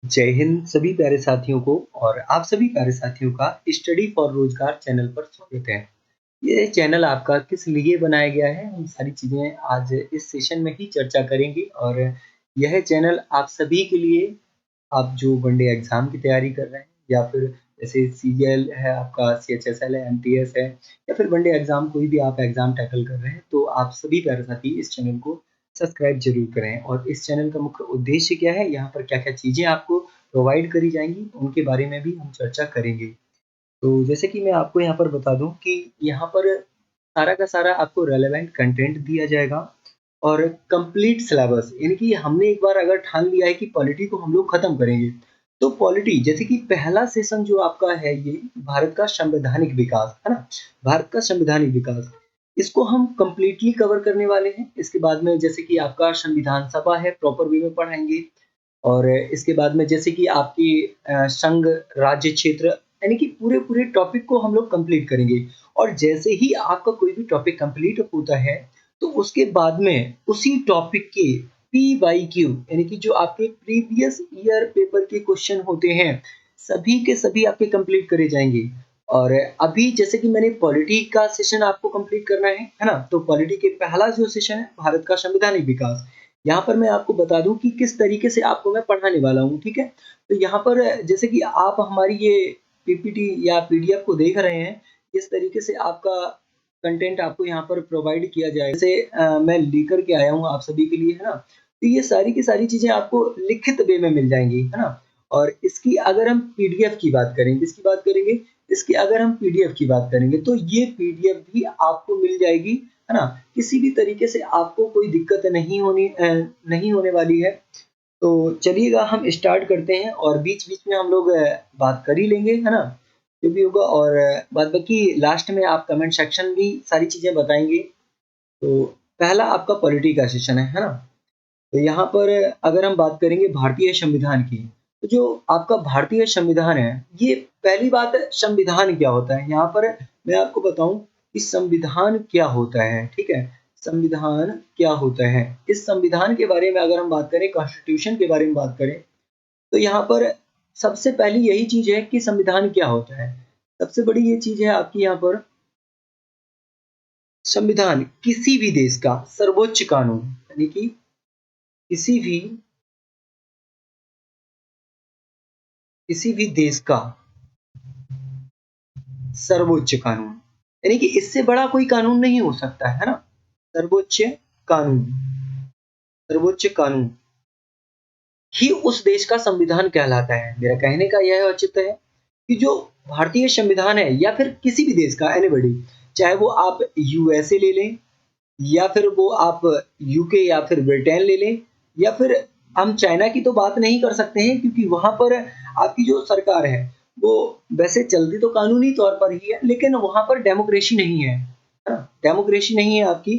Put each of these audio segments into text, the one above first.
जय हिंद सभी प्यारे साथियों को और आप सभी प्यारे साथियों का स्टडी फॉर रोजगार चैनल पर स्वागत है। ये चैनल आपका किस लिए बनाया गया है, हम सारी चीज़ें आज इस सेशन में ही चर्चा करेंगे और यह चैनल आप सभी के लिए, आप जो वनडे एग्ज़ाम की तैयारी कर रहे हैं या फिर जैसे सीजीएल है आपका, सीएचएसएल है, एमटीएस है या फिर वनडे एग्ज़ाम कोई भी आप एग्ज़ाम टैकल कर रहे हैं, तो आप सभी प्यारे साथी इस चैनल को सब्सक्राइब ज़रूर करें। और इस चैनल का मुख्य उद्देश्य क्या है, यहाँ पर क्या-क्या चीज़ें आपको प्रोवाइड करी जाएँगी, उनके बारे में भी हम चर्चा करेंगे। तो जैसे कि मैं आपको यहाँ पर बता दूँ कि यहाँ पर सारा का सारा आपको रेलेवेंट कंटेंट दिया जाएगा और कंप्लीट सिलेबस, यानी कि हमने एक बार अगर ठान लिया है कि पॉलिटी को हम लोग खत्म करेंगे, तो पॉलिटी जैसे कि पहला सेशन जो आपका है ये भारत का संवैधानिक विकास, है ना? भारत का संवैधानिक विकास, इसको हम कंप्लीटली कवर करने वाले हैं। इसके बाद में जैसे कि आपका संविधान सभा है, प्रॉपर वे में पढ़ाएँगे। और इसके बाद में जैसे कि आपकी संघ, राज्य क्षेत्र, यानी कि पूरे-पूरे टॉपिक को हम लोग कंप्लीट करेंगे। और जैसे ही आपका कोई भी टॉपिक कंप्लीट होता है, तो उसके बाद में उसी टॉपिक के पीवाईक्यू, यानी कि जो आपके प्रीवियस ईयर पेपर के क्वेश्चन होते हैं, सभी के सभी आपके कंप्लीट करे जाएँगे। और अभी जैसे कि मैंने पॉलिटी का सेशन आपको कंप्लीट करना है ना? तो पॉलिटी के पहला जो सेशन है, भारत का संवैधानिक विकास, यहाँ पर मैं आपको बता दूँ कि किस तरीके से आपको मैं पढ़ाने वाला हूँ, ठीक है? तो यहाँ पर जैसे कि आप हमारी ये पीपीटी या पीडीएफ को देख रहे हैं, किस तरीके से आपका कंटेंट आपको यहाँ पर प्रोवाइड किया जाए। जैसे मैं लेकर के आया हूँ आप सभी के लिए, है ना? तो ये सारी की सारी चीज़ें आपको लिखित वे में मिल जाएँगी, है ना? और इसकी अगर हम पीडीएफ की बात करें, किसकी बात करेंगे? इसकी अगर हम पीडीएफ की बात करेंगे, तो ये पीडीएफ भी आपको मिल जाएगी, है ना? किसी भी तरीके से आपको कोई दिक्कत नहीं होने वाली है। तो चलिएगा हम स्टार्ट करते हैं और बीच-बीच में हम लोग बात कर ही लेंगे, है ना? जो भी होगा। और बाद बाकी लास्ट में आप कमेंट सेक्शन भी सारी चीज़ें बताएँगे। तो पहला आपका पॉलिटी का सेशन है ना? तो यहाँ पर अगर हम बात करेंगे भारतीय संविधान की, तो जो आपका भारतीय संविधान है, ये पहली बात संविधान क्या होता है? यहाँ पर मैं आपको बताऊँ कि संविधान क्या होता है, ठीक है? संविधान क्या होता है? इस संविधान के बारे में अगर हम बात करें, कॉन्स्टिट्यूशन के बारे में बात करें, तो यहाँ पर सबसे पहली यही चीज़ है कि संविधान क्या होता है? सबसे बड़ी ये चीज़ है आपकी यहाँ पर, संविधान किसी भी देश का सर्वोच्च कानून, यानी कि किसी भी किसी भी देश का सर्वोच्च कानून, यानी कि इससे बड़ा कोई कानून नहीं हो सकता है ना? सर्वोच्च कानून, सर्वोच्च कानून ही उस देश का संविधान कहलाता है। मेरा कहने का यह औचित्य है कि जो भारतीय संविधान है या फिर किसी भी देश का, एनीबॉडी, चाहे वो आप यूएसए ले लें या फिर वो आप यूके या फिर ब्रिटेन ले लें, या फिर हम चाइना की तो बात नहीं कर सकते हैं क्योंकि वहाँ पर आपकी जो सरकार है, वो वैसे चलती तो कानूनी तौर पर ही है, लेकिन वहाँ पर डेमोक्रेसी नहीं है, है ना? डेमोक्रेसी नहीं है आपकी,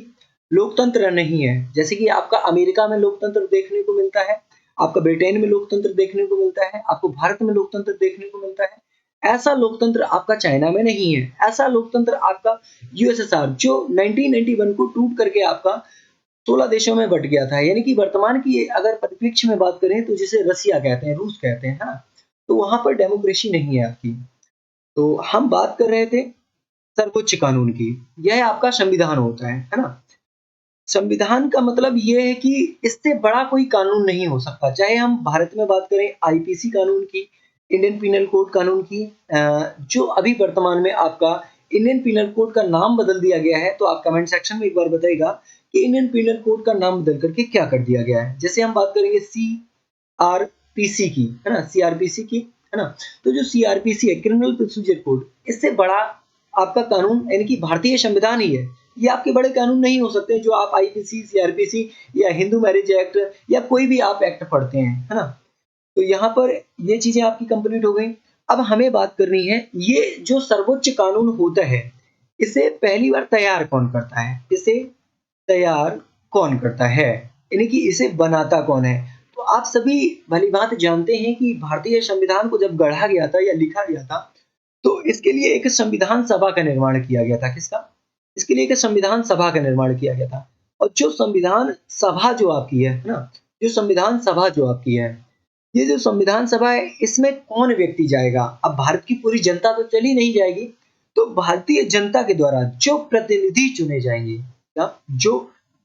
लोकतंत्र नहीं है। जैसे कि आपका अमेरिका में लोकतंत्र देखने को मिलता है, आपका ब्रिटेन में लोकतंत्र देखने को मिलता है, आपको भारत में लोकतंत्र देखने को मिलता है। ऐसा लोकतंत्र आपका चाइना में नहीं है, ऐसा लोकतंत्र आपका यूएसएसआर, जो 1991 को टूट करके आपका 16 देशों में बँट गया था। यानी कि वर्तमान की अगर परिप्रेक्ष्य में बात करें, तो जिसे रसिया कहते हैं, रूस कहते हैं, है ना? तो वहाँ पर डेमोक्रेसी नहीं है आपकी। तो हम बात कर रहे थे सर्वोच्च कानून की, यह आपका संविधान होता है ना? संविधान का मतलब ये है कि इससे बड़ा कोई कानून नहीं हो सकता। चाहे हम भारत में बात करें आईपीसी कानून की, इंडियन पीनल कोड कानून की, जो अभी वर्तमान में आपका इंडियन पीनल कोड का नाम बदल दिया गया है, तो आप कमेंट सेक्शन में एक बार बताइएगा कि इंडियन पीनल कोड का नाम बदल करके क्या कर दिया गया है? जैसे हम बात करेंगे सीआरपीसी की, है ना? सीआरपीसी की, है ना? तो जो सीआरपीसी है, क्रिमिनल प्रोसीजर कोड, इससे बड़ा आपका कानून यानी कि भारतीय संविधान ही है। ये आपके बड़े कानून नहीं हो सकते जो आप आईपीसी, सीआरपीसी या हिंदू मैरिज एक्ट या कोई भी आप एक्ट पढ़ते हैं, है ना? तो यहाँ पर ये चीज़ें आपकी कंप्लीट हो गई। अब हमें बात करनी है, ये जो सर्वोच्च कानून होता है, इसे पहली बार तैयार कौन करता है? इसे तैयार कौन करता है? यानी कि इसे बनाता कौन है? तो आप सभी भली-भाँति जानते हैं कि भारतीय संविधान को जब गढ़ा गया था या लिखा गया था, तो इसके लिए एक संविधान सभा का निर्माण किया गया था। किसका? इसके लिए एक संविधान सभा का निर्माण किया गया था। और जो संविधान सभा जो आपकी है ना? जो संविधान सभा जो आपकी है, ये जो संविधान सभा है इसमें कौन व्यक्ति जाएगा? अब भारत की पूरी जनता तो चली नहीं जाएगी, तो भारतीय जनता के द्वारा जो प्रतिनिधि चुने जाएंगे, क्या जो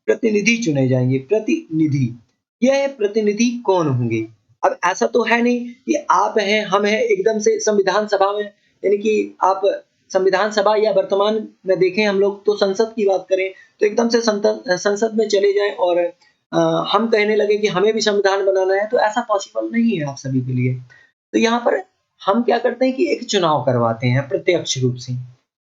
प्रतिनिधि चुने जाएंगे, प्रतिनिधि, यह प्रतिनिधि कौन होंगे? अब ऐसा तो है नहीं कि आप हैं, हम हैं, एकदम से संविधान सभा में, यानी कि आप संविधान सभा या वर्तमान में देखें हम लोग तो संसद की बात करें, तो एकदम से संसद में चले जाएँ और हम कहने लगे कि हमें भी संविधान बनाना है, तो ऐसा पॉसिबल नहीं है आप सभी के लिए। तो यहाँ पर हम क्या करते हैं कि एक चुनाव करवाते हैं प्रत्यक्ष रूप से।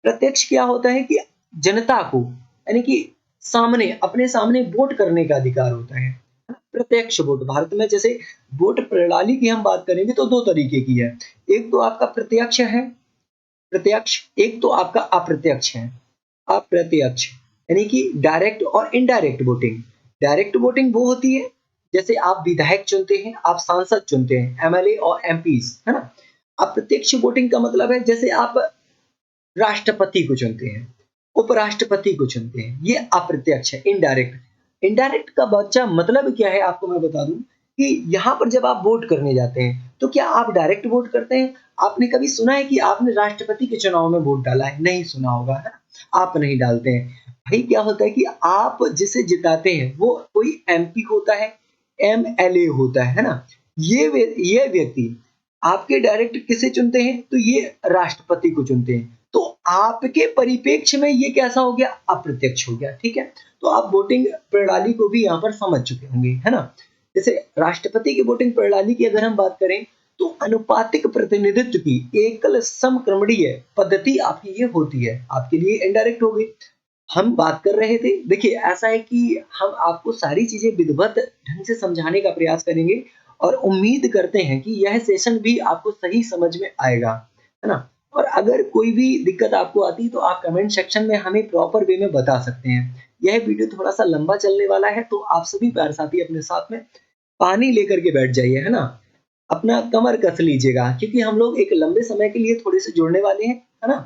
प्रत्यक्ष क्या होता है कि जनता को, यानी कि सामने, अपने सामने वोट करने का अधिकार होता है। प्रत्यक्ष वोट, भारत में जैसे वोट प्रणाली की हम बात करेंगे तो 2 तरीके की है। एक तो आपका प्रत्यक्ष है, प्रत्यक्ष, एक तो आपका अप्रत्यक्ष है। अप्रत्यक्ष यानी कि डायरेक्ट और इनडायरेक्ट वोटिंग। डायरेक्ट वोटिंग वो होती है जैसे आप विधायक चुनते हैं, आप सांसद चुनते हैं, एमएलए और एमपीज, है ना? अप्रत्यक्ष वोटिंग का मतलब है जैसे आप राष्ट्रपति को चुनते हैं, उपराष्ट्रपति को चुनते हैं, ये अप्रत्यक्ष है, इनडायरेक्ट। इनडायरेक्ट का बच्चा मतलब क्या है आपको मैं बता दूं कि यहाँ पर जब आप वोट करने जाते हैं तो क्या आप डायरेक्ट वोट करते हैं? आपने कभी सुना है कि आपने राष्ट्रपति के चुनाव में वोट डाला है? नहीं सुना होगा, है ना? आप नहीं डालते हैं। भाई क्या होता है कि आप जिसे जिताते हैं वो कोई एमपी होता है, एमएलए होता है ना? ये व्यक्ति आपके डायरेक्ट किसे चुनते हैं? तो ये राष्ट्रपति को चुनते हैं। तो आपके परिप्रेक्ष्य में ये कैसा हो गया? अप्रत्यक्ष हो गया, ठीक है? तो आप वोटिंग प्रणाली को भी यहाँ पर समझ चुके होंगे, है ना? जैसे राष्ट्रपति की वोटिंग प्रणाली की अगर हम बात करें तो अनुपातिक प्रतिनिधित्व की एकल समक्रमणीय पद्धति आपकी ये होती है, आपके लिए इनडायरेक्ट हो गई। हम बात कर रहे थे, देखिए ऐसा है कि हम आपको सारी चीजें विधिवत ढंग से समझाने का प्रयास करेंगे और उम्मीद करते हैं कि यह सेशन भी आपको सही समझ में आएगा, है ना? और अगर कोई भी दिक्कत आपको आती है तो आप कमेंट सेक्शन में हमें प्रॉपर वे में बता सकते हैं। यह वीडियो थोड़ा सा लंबा चलने वाला है तो आप सभी प्यारे साथी अपने साथ में पानी लेकर के बैठ जाइए, है ना? अपना कमर कस लीजिएगा क्योंकि हम लोग एक लंबे समय के लिए थोड़े से जुड़ने वाले हैं, है ना?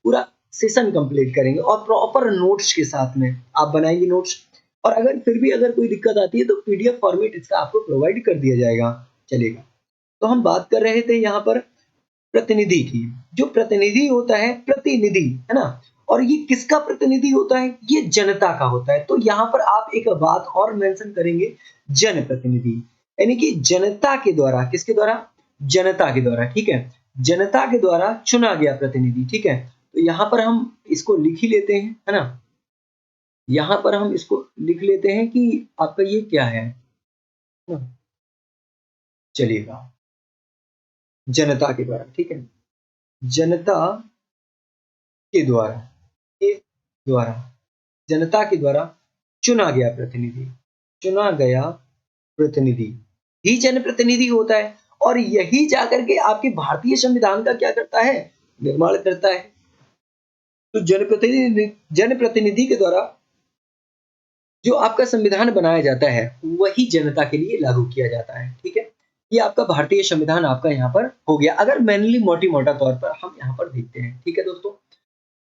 पूरा सेशन कंप्लीट करेंगे और प्रॉपर नोट्स के साथ में आप बनाएंगे नोट्स। और अगर फिर भी अगर कोई दिक्कत आती है तो पीडीएफ फॉर्मेट इसका आपको प्रोवाइड कर दिया जाएगा, चलेगा। तो हम बात कर रहे थे यहाँ पर प्रतिनिधि की। जो प्रतिनिधि होता है, प्रतिनिधि, है ना? और ये किसका प्रतिनिधि होता है? ये जनता का होता है। तो यहाँ पर आप एक बात और मेंशन करेंगे, जनप्रतिनिधि, यानी कि जनता के द्वारा, किसके द्वारा? जनता के द्वारा, ठीक है? जनता के द्वारा चुना गया प्रतिनिधि, ठीक है? तो यहाँ पर हम इसको लिख ही लेते हैं, है ना? यहाँ पर हम इसको लिख लेते हैं कि आपका ये क्या है ना? चलिएगा, जनता के द्वारा, ठीक है? जनता के द्वारा, के द्वारा, जनता के द्वारा चुना गया प्रतिनिधि, चुना गया प्रतिनिधि ही जनप्रतिनिधि होता है। और यही जाकर के आपके भारतीय संविधान का क्या करता है? निर्माण करता है। तो जनप्रतिनिधि के द्वारा जो आपका संविधान बनाया जाता है वही जनता के लिए लागू किया जाता है, ठीक है? ये आपका भारतीय संविधान आपका यहाँ पर हो गया, अगर मेनली मोटी मोटा तौर पर हम यहाँ पर देखते हैं, ठीक है दोस्तों?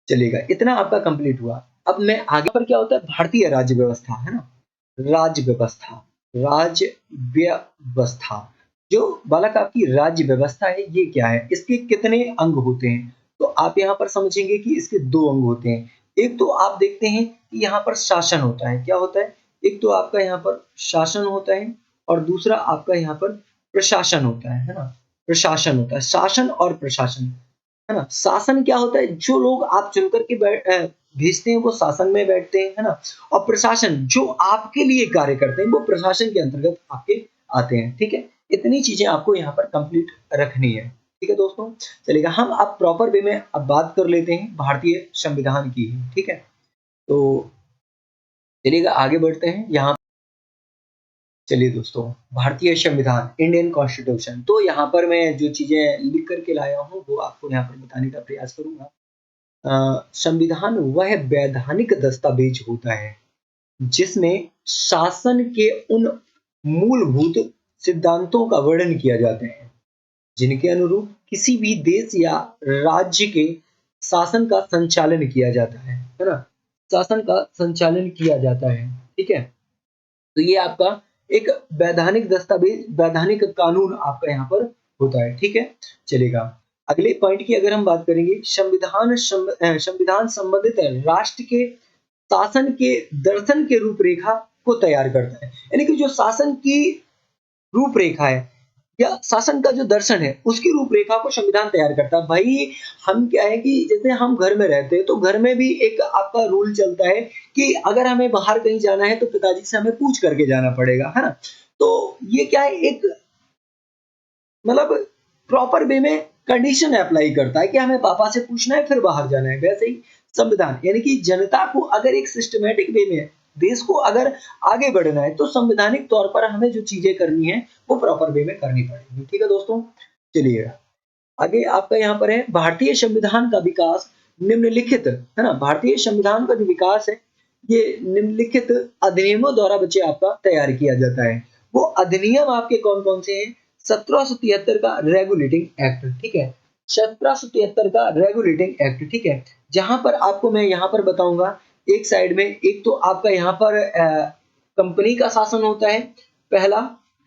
चलेगा, इतना आपका कंप्लीट हुआ। अब मैं आगे पर क्या होता है? भारतीय राज्य व्यवस्था, है ना? राज्य व्यवस्था, राज्य व्यवस्था, जो बालक आपकी राज्य व्यवस्था है ये क्या है? इसके कितने अंग होते हैं? तो आप यहाँ पर समझेंगे कि इसके 2 अंग होते हैं। एक तो आप देखते हैं कि यहाँ पर शासन होता है, क्या होता है? एक तो आपका यहाँ पर शासन होता है और दूसरा आपका यहाँ पर प्रशासन होता है ना? प्रशासन होता है, शासन और प्रशासन, है ना? शासन क्या होता है? जो लोग आप चुन करके भेजते हैं वो शासन में बैठते हैं, है ना? और प्रशासन जो आपके लिए कार्य करते हैं वो प्रशासन के अंतर्गत आपके आते हैं, ठीक है? इतनी चीजें आपको यहाँ पर कंप्लीट रखनी है, ठीक है दोस्तों? चलेगा, हम अब प्रॉपर वे में अब बात कर लेते हैं भारतीय संविधान की, ठीक है? तो चलिएगा आगे बढ़ते हैं यहाँ। चलिए दोस्तों, भारतीय संविधान, इंडियन कॉन्स्टिट्यूशन, तो यहाँ पर मैं जो चीजें लिख करके लाया हूँ वो आपको यहाँ पर बताने का प्रयास करूंगा। संविधान वह वैधानिक दस्तावेज होता है जिसमें शासन के उन मूलभूत सिद्धांतों का वर्णन किया जाता है जिनके अनुरूप किसी भी देश या राज्य के शासन का संचालन किया जाता है ना? शासन का संचालन किया जाता है, ठीक है? तो ये आपका एक वैधानिक दस्तावेज, वैधानिक कानून आपका यहाँ पर होता है, ठीक है, चलेगा। अगले पॉइंट की अगर हम बात करेंगे, संविधान संबंधित राष्ट्र के शासन के दर्शन के रूपरेखा को तैयार करता है। यानी कि जो शासन की रूपरेखा है या शासन का जो दर्शन है उसकी रूपरेखा को संविधान तैयार करता है। भाई हम क्या है कि जैसे हम घर में रहते हैं तो घर में भी एक आपका रूल चलता है कि अगर हमें बाहर कहीं जाना है तो पिताजी से हमें पूछ करके जाना पड़ेगा, है ना। तो ये क्या है, एक मतलब प्रॉपर वे में कंडीशन अप्लाई करता है कि हमें पापा से पूछना है फिर बाहर जाना है। वैसे ही संविधान, यानी कि जनता को अगर एक सिस्टमेटिक वे में, देश को अगर आगे बढ़ना है तो संवैधानिक तौर पर हमें जो चीजें करनी है वो प्रॉपर वे में करनी पड़ेगी, ठीक है दोस्तों। चलिए आगे आपका यहाँ पर है भारतीय संविधान का विकास निम्नलिखित, है ना। भारतीय संविधान का जो विकास है ये निम्नलिखित अधिनियमों द्वारा बच्चे आपका तैयार किया जाता है। वो अधिनियम आपके कौन कौन से हैं? 1773 का रेगुलेटिंग एक्ट, ठीक है, 1773 का रेगुलेटिंग एक्ट, ठीक है। जहां पर आपको मैं यहाँ पर बताऊंगा, एक साइड में एक तो आपका यहाँ पर कंपनी का शासन होता है पहला,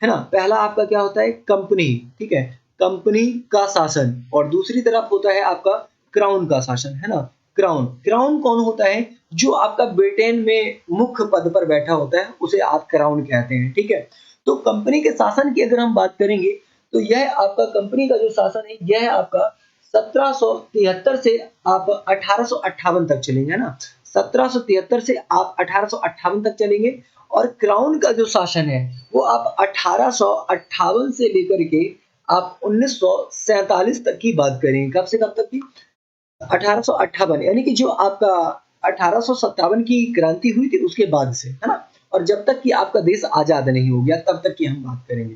है ना। पहला आपका क्या होता है? कंपनी, ठीक है, कंपनी का शासन। और दूसरी तरफ होता है आपका क्राउन का शासन, है ना। क्राउन, क्राउन कौन होता है? जो आपका ब्रिटेन में मुख्य पद पर बैठा होता है उसे आप क्राउन कहते हैं, ठीक है। तो कंपनी के शासन की अगर हम बात करेंगे तो यह आपका कंपनी का जो शासन है यह आपका 1773 से आप 1858 तक चलेंगे, है ना। 1773 से आप 1858 तक चलेंगे। और क्राउन का जो शासन है वो आप 1858 से लेकर के आप 1947 तक की बात करें। कब से कब तक की? 1858, यानी कि जो आपका 1857 की क्रांति हुई थी उसके बाद से, है ना। और जब तक कि आपका देश आजाद नहीं हो गया तब तक की हम बात करेंगे।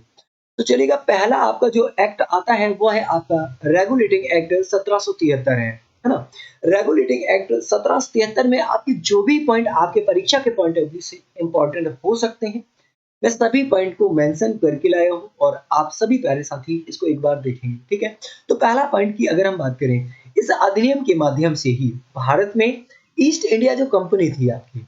तो चलिएगा, पहला आपका जो एक्ट आता है वो है आपका रेगुलेटिंग एक्ट 1773 है ना। रेगुलेटिंग एक्ट 1773 में आपकी जो भी पॉइंट आपके परीक्षा के पॉइंट ऑफ व्यू से इंपॉर्टेंट हो सकते हैं मैं सभी पॉइंट को मेंशन करके लाया हूँ और आप सभी प्यारे साथी इसको एक बार देखेंगे, ठीक है। तो पहला पॉइंट की अगर हम बात करें, इस अधिनियम के माध्यम से ही भारत में ईस्ट इंडिया जो कंपनी थी आपकी,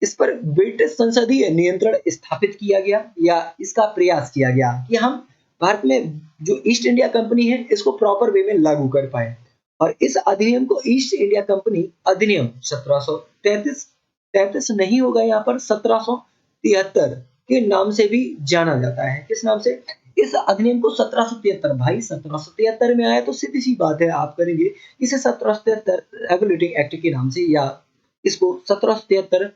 इस पर ब्रिटिश संसदीय नियंत्रण स्थापित किया गया या इसका प्रयास किया गया कि हम भारत में जो ईस्ट इंडिया कंपनी है इसको प्रॉपर वे में लागू कर पाए। और इस अधिनियम को ईस्ट इंडिया कंपनी अधिनियम 1733 नहीं होगा, यहाँ पर 1773 के नाम से भी जाना जाता है। किस नाम से? इस अधिनियम को 1773, भाई 1773 में आया तो सीधी सी बात है आप करेंगे इसे 1773 रेगुलेटिंग एक्ट के नाम से या इसको 1773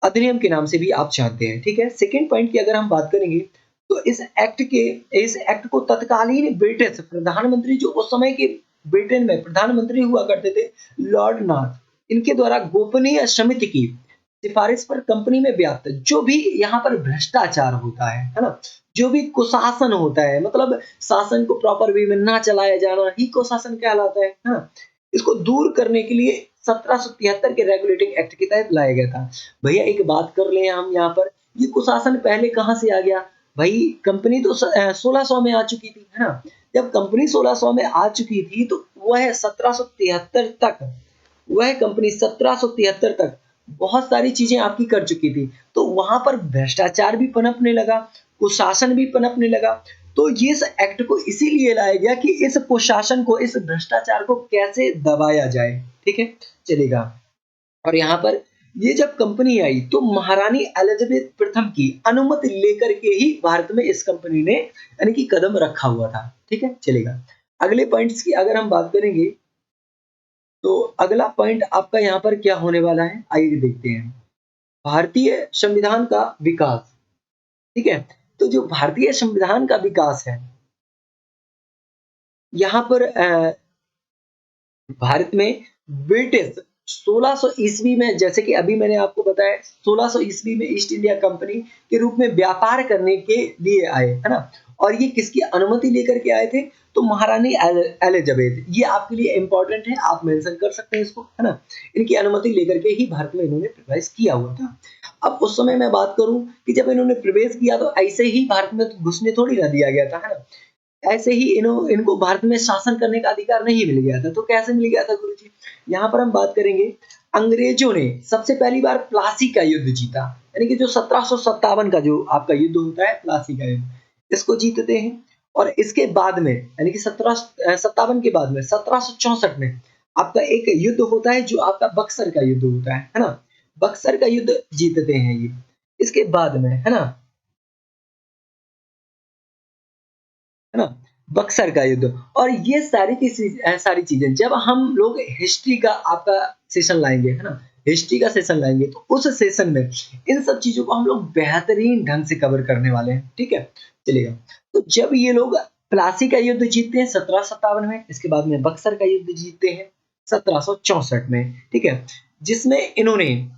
अधिनियम के नाम से भी आप जानते हैं, ठीक है। सेकंड पॉइंट की अगर हम बात करेंगे तो इस एक्ट को तत्कालीन ब्रिटिश प्रधानमंत्री, जो उस समय के ब्रिटेन में प्रधानमंत्री हुआ करते थे, लॉर्ड नॉर्थ, इनके द्वारा गोपनीय समिति की सिफारिश पर कंपनी में व्याप्त जो भी यहाँ पर भ्रष्टाचार होता है ना, जो भी कुशासन होता है, मतलब शासन को प्रॉपर वे में ना चलाया जाना ही कुशासन कहलाता है ना, इसको दूर करने के लिए 1773 के रेगुलेटिंग एक्ट के तहत लाया गया था। भैया एक बात कर ले हम यहाँ पर, ये कुशासन पहले कहाँ से आ गया? भाई कंपनी तो 1600 में आ चुकी थी, है ना। जब कंपनी 1600 में आ चुकी थी तो वह 1773 तक, वह कंपनी 1773 तक बहुत सारी चीजें आपकी कर चुकी थी। तो वहां पर भ्रष्टाचार भी पनपने लगा, कुशासन भी पनपने लगा। तो इस एक्ट को इसीलिए लाया गया कि इस कुशासन को, इस भ्रष्टाचार को कैसे दबाया जाए, ठीक है, चलेगा। और यहाँ पर ये जब कंपनी आई तो महारानी एलिजाबेथ प्रथम की अनुमति लेकर के ही भारत में इस कंपनी ने यानी कि कदम रखा हुआ था, ठीक है, चलेगा। अगले पॉइंट्स की अगर हम बात करेंगे तो अगला पॉइंट आपका यहाँ पर क्या होने वाला है, आइए देखते हैं। भारतीय संविधान का विकास, ठीक है। तो जो भारतीय संविधान का विकास है यहाँ पर भारत में ब्रिटिश 1600 ईस्वी में, जैसे कि अभी मैंने आपको बताया 1600 ईस्वी में ईस्ट इंडिया कंपनी के रूप में व्यापार करने के लिए आए, है ना। और ये किसकी अनुमति लेकर के आए थे? तो महारानी एलिजाबेथ, ये आपके लिए इंपॉर्टेंट है, आप मेंशन कर सकते हैं इसको, है ना। इनकी अनुमति लेकर के ही भारत में इन्होंने प्रवेश किया हुआ था। अब उस समय मैं बात करूं कि जब इन्होंने प्रवेश किया तो ऐसे ही भारत में तो घुसने थोड़ी ना दिया गया था, है ना। ऐसे ही इनको भारत में शासन करने का अधिकार नहीं मिल गया था। तो कैसे मिल गया था गुरुजी? यहाँ पर हम बात करेंगे अंग्रेजों ने सबसे पहली बार प्लासी का युद्ध जीता, यानी कि जो 1757 का जो आपका युद्ध होता है प्लासी का युद्ध, इसको जीतते हैं। और इसके बाद में यानी कि 1757 के बाद में 1764 में आपका एक युद्ध होता है जो आपका बक्सर का युद्ध होता है ना? बक्सर का युद्ध जीतते हैं ये। इसके बाद में है ना, है ना? बक्सर का युद्ध। और ये सारी चीजें जब हम लोग हिस्ट्री का आपका सेशन लाएंगे, है ना, हिस्ट्री का सेशन लाएंगे, तो उस सेशन में इन सब चीजों को हम लोग बेहतरीन ढंग से कवर करने वाले हैं, ठीक है, चलेगा। तो जब ये लोग प्लासी का युद्ध जीतते हैं 1757 में, इसके बाद में बक्सर का युद्ध जीतते हैं 1764 में, ठीक है, जिसमें इन्होंने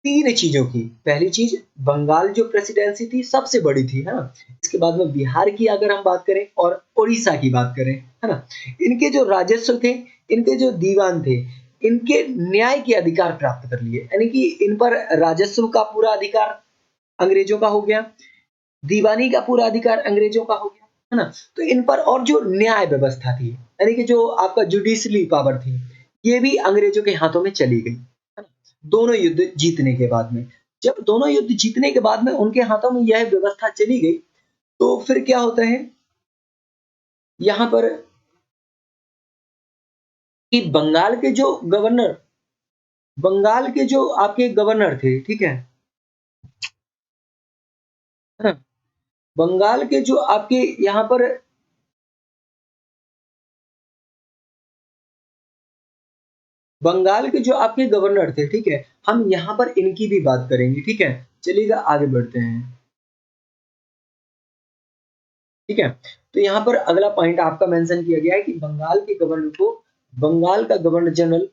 तीन चीजों की, पहली चीज बंगाल जो प्रेसिडेंसी थी सबसे बड़ी थी, है ना, इसके बाद में बिहार की अगर हम बात करें और उड़ीसा की बात करें, है ना, इनके जो राजस्व थे, इनके जो दीवान थे, इनके न्याय के अधिकार प्राप्त कर लिए, यानी कि इन पर राजस्व का पूरा अधिकार अंग्रेजों का हो गया, दीवानी का पूरा अधिकार अंग्रेजों का हो गया, है ना। तो इन पर और जो न्याय व्यवस्था थी, यानी कि जो आपका जुडिशली पावर थी, ये भी अंग्रेजों के हाथों में चली गई, है ना। दोनों युद्ध जीतने के बाद में, जब दोनों युद्ध जीतने के बाद में उनके हाथों में यह व्यवस्था चली गई, तो फिर क्या होता है यहाँ पर कि बंगाल के जो आपके गवर्नर थे, ठीक है ना, बंगाल के जो आपके यहाँ पर बंगाल के जो आपके गवर्नर थे, ठीक है, हम यहाँ पर इनकी भी बात करेंगे, ठीक है, चलिएगा आगे बढ़ते हैं, ठीक है। तो यहाँ पर अगला पॉइंट आपका मेंशन किया गया है कि बंगाल के गवर्नर को, बंगाल का गवर्नर जनरल,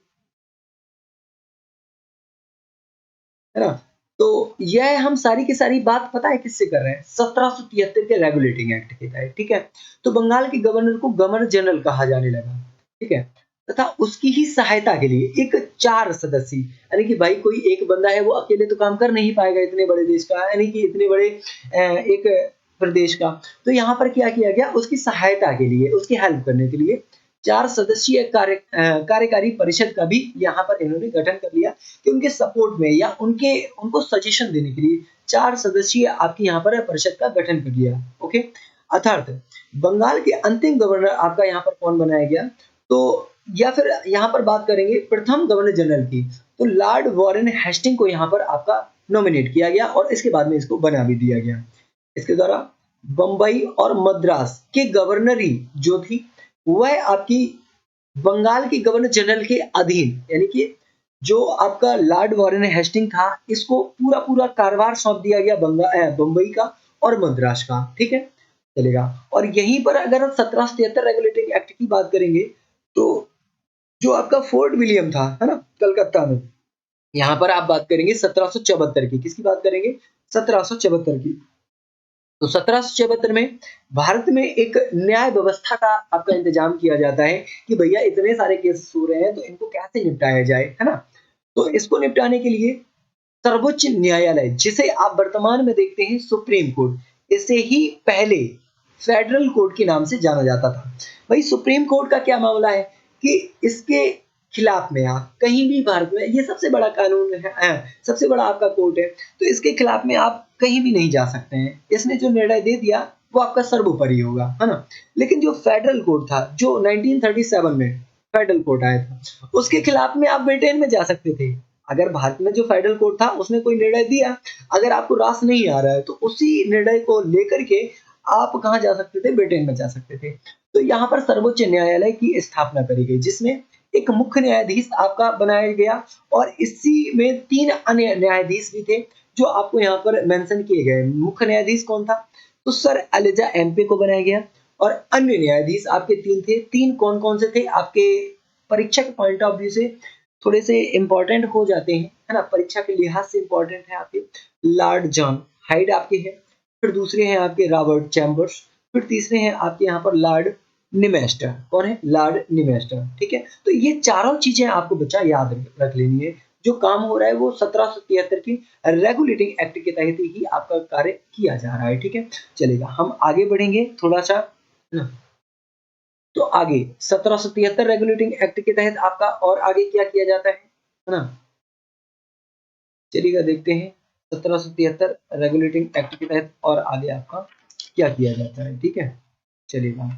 है ना, तो यह हम सारी की सारी बात पता है किससे कर रहे हैं, 1773 के रेगुलेटिंग एक्ट के तहत, ठीक है। तो बंगाल के गवर्नर को गवर्नर जनरल कहा जाने लगा, ठीक है, तथा उसकी ही सहायता के लिए एक 4 सदस्यीय, यानी कि भाई कोई एक बंदा है वो अकेले तो काम कर नहीं पाएगा इतने बड़े देश का, यानी कि इतने बड़े एक प्रदेश का। तो यहाँ पर क्या किया गया, उसकी सहायता के लिए, उसकी हेल्प करने के लिए 4 सदस्यीय कार्यकारी परिषद का भी यहाँ पर इन्होंने गठन कर लिया, कि उनके सपोर्ट में या उनको सजेशन देने के लिए 4 सदस्यीय आपकी यहाँ पर परिषद का गठन कर लिया, ओके। अर्थात बंगाल के अंतिम गवर्नर आपका यहाँ पर कौन बनाया गया, तो या फिर यहाँ पर बात करेंगे प्रथम गवर्नर जनरल की, तो लॉर्ड वॉरेन हेस्टिंग को यहाँ पर आपका नॉमिनेट किया गया और इसके बाद में इसको बना भी दिया गया। इसके द्वारा बंबई और मद्रास के गवर्नरी जो थी वह आपकी बंगाल के गवर्नर जनरल के अधीन, यानी कि जो आपका लॉर्ड वॉरेन हेस्टिंग था, इसको पूरा पूरा कारभार सौंप दिया गया बंबई का और मद्रास का, ठीक है, चलेगा। और यहीं पर अगर हम 1773 रेगुलेटिंग एक्ट की बात करेंगे, तो जो आपका फोर्ट विलियम था, है ना, कलकत्ता में, यहाँ पर आप बात करेंगे 1774 की, किसकी बात करेंगे, 1774 की। तो 1774 में भारत में एक न्याय व्यवस्था का आपका इंतजाम किया जाता है कि भैया इतने सारे केस हो रहे हैं तो इनको कैसे निपटाया जाए, है ना। तो इसको निपटाने के लिए सर्वोच्च न्यायालय, जिसे आप वर्तमान में देखते हैं सुप्रीम कोर्ट, इसे ही पहले फेडरल कोर्ट के नाम से जाना जाता था। भाई सुप्रीम कोर्ट का क्या मामला है कि इसके खिलाफ में आप कहीं भी भारत में, ये सबसे बड़ा कानून है, सबसे बड़ा आपका कोर्ट है, तो इसके खिलाफ में आप कहीं भी नहीं जा सकते हैं। इसने जो निर्णय दे दिया वो आपका सर्वोपरि होगा, है ना। लेकिन जो फेडरल कोर्ट था, जो 1937 में फेडरल कोर्ट आया था, उसके खिलाफ में आप ब्रिटेन में जा सकते थे। अगर भारत में जो फेडरल कोर्ट था उसने कोई निर्णय दिया, अगर आपको रास नहीं आ रहा है, तो उसी निर्णय को लेकर के आप कहाँ जा सकते थे, ब्रिटेन में जा सकते थे। तो यहाँ पर सर्वोच्च न्यायालय की स्थापना करी गई, जिसमें एक मुख्य न्यायाधीश आपका बनाया गया और इसी में 3 अन्य न्यायाधीश भी थे जो आपको यहाँ पर मेंशन किए गए। मुख्य न्यायाधीश कौन था, तो सर एलिजा एम्पे को बनाया गया, और अन्य न्यायाधीश आपके 3 थे। 3 कौन-कौन से थे, आपके परीक्षा के पॉइंट ऑफ व्यू से थोड़े से इंपॉर्टेंट हो जाते हैं, है ना, परीक्षा के लिहाज से इंपॉर्टेंट है आपके। लॉर्ड जॉन हाइड आपके हैं, फिर दूसरे हैं आपके रॉबर्ट चैम्बर्स, फिर तीसरे हैं आपके यहाँ पर लॉर्ड निमेस्टर। कौन है, लॉर्ड निमेस्टर, ठीक है। तो ये चारों चीजें आपको बच्चा याद रख लेनी है। जो काम हो रहा है वो 1773 की रेगुलेटिंग एक्ट के तहत ही आपका कार्य किया जा रहा है, ठीक है, चलेगा। हम आगे बढ़ेंगे थोड़ा सा ना, तो आगे 1773 रेगुलेटिंग एक्ट के तहत आपका और आगे क्या किया जाता है ना, चलिएगा देखते हैं 1773 रेगुलेटिंग एक्ट के तहत और आगे आपका क्या किया जाता है। ठीक है, चलिएगा।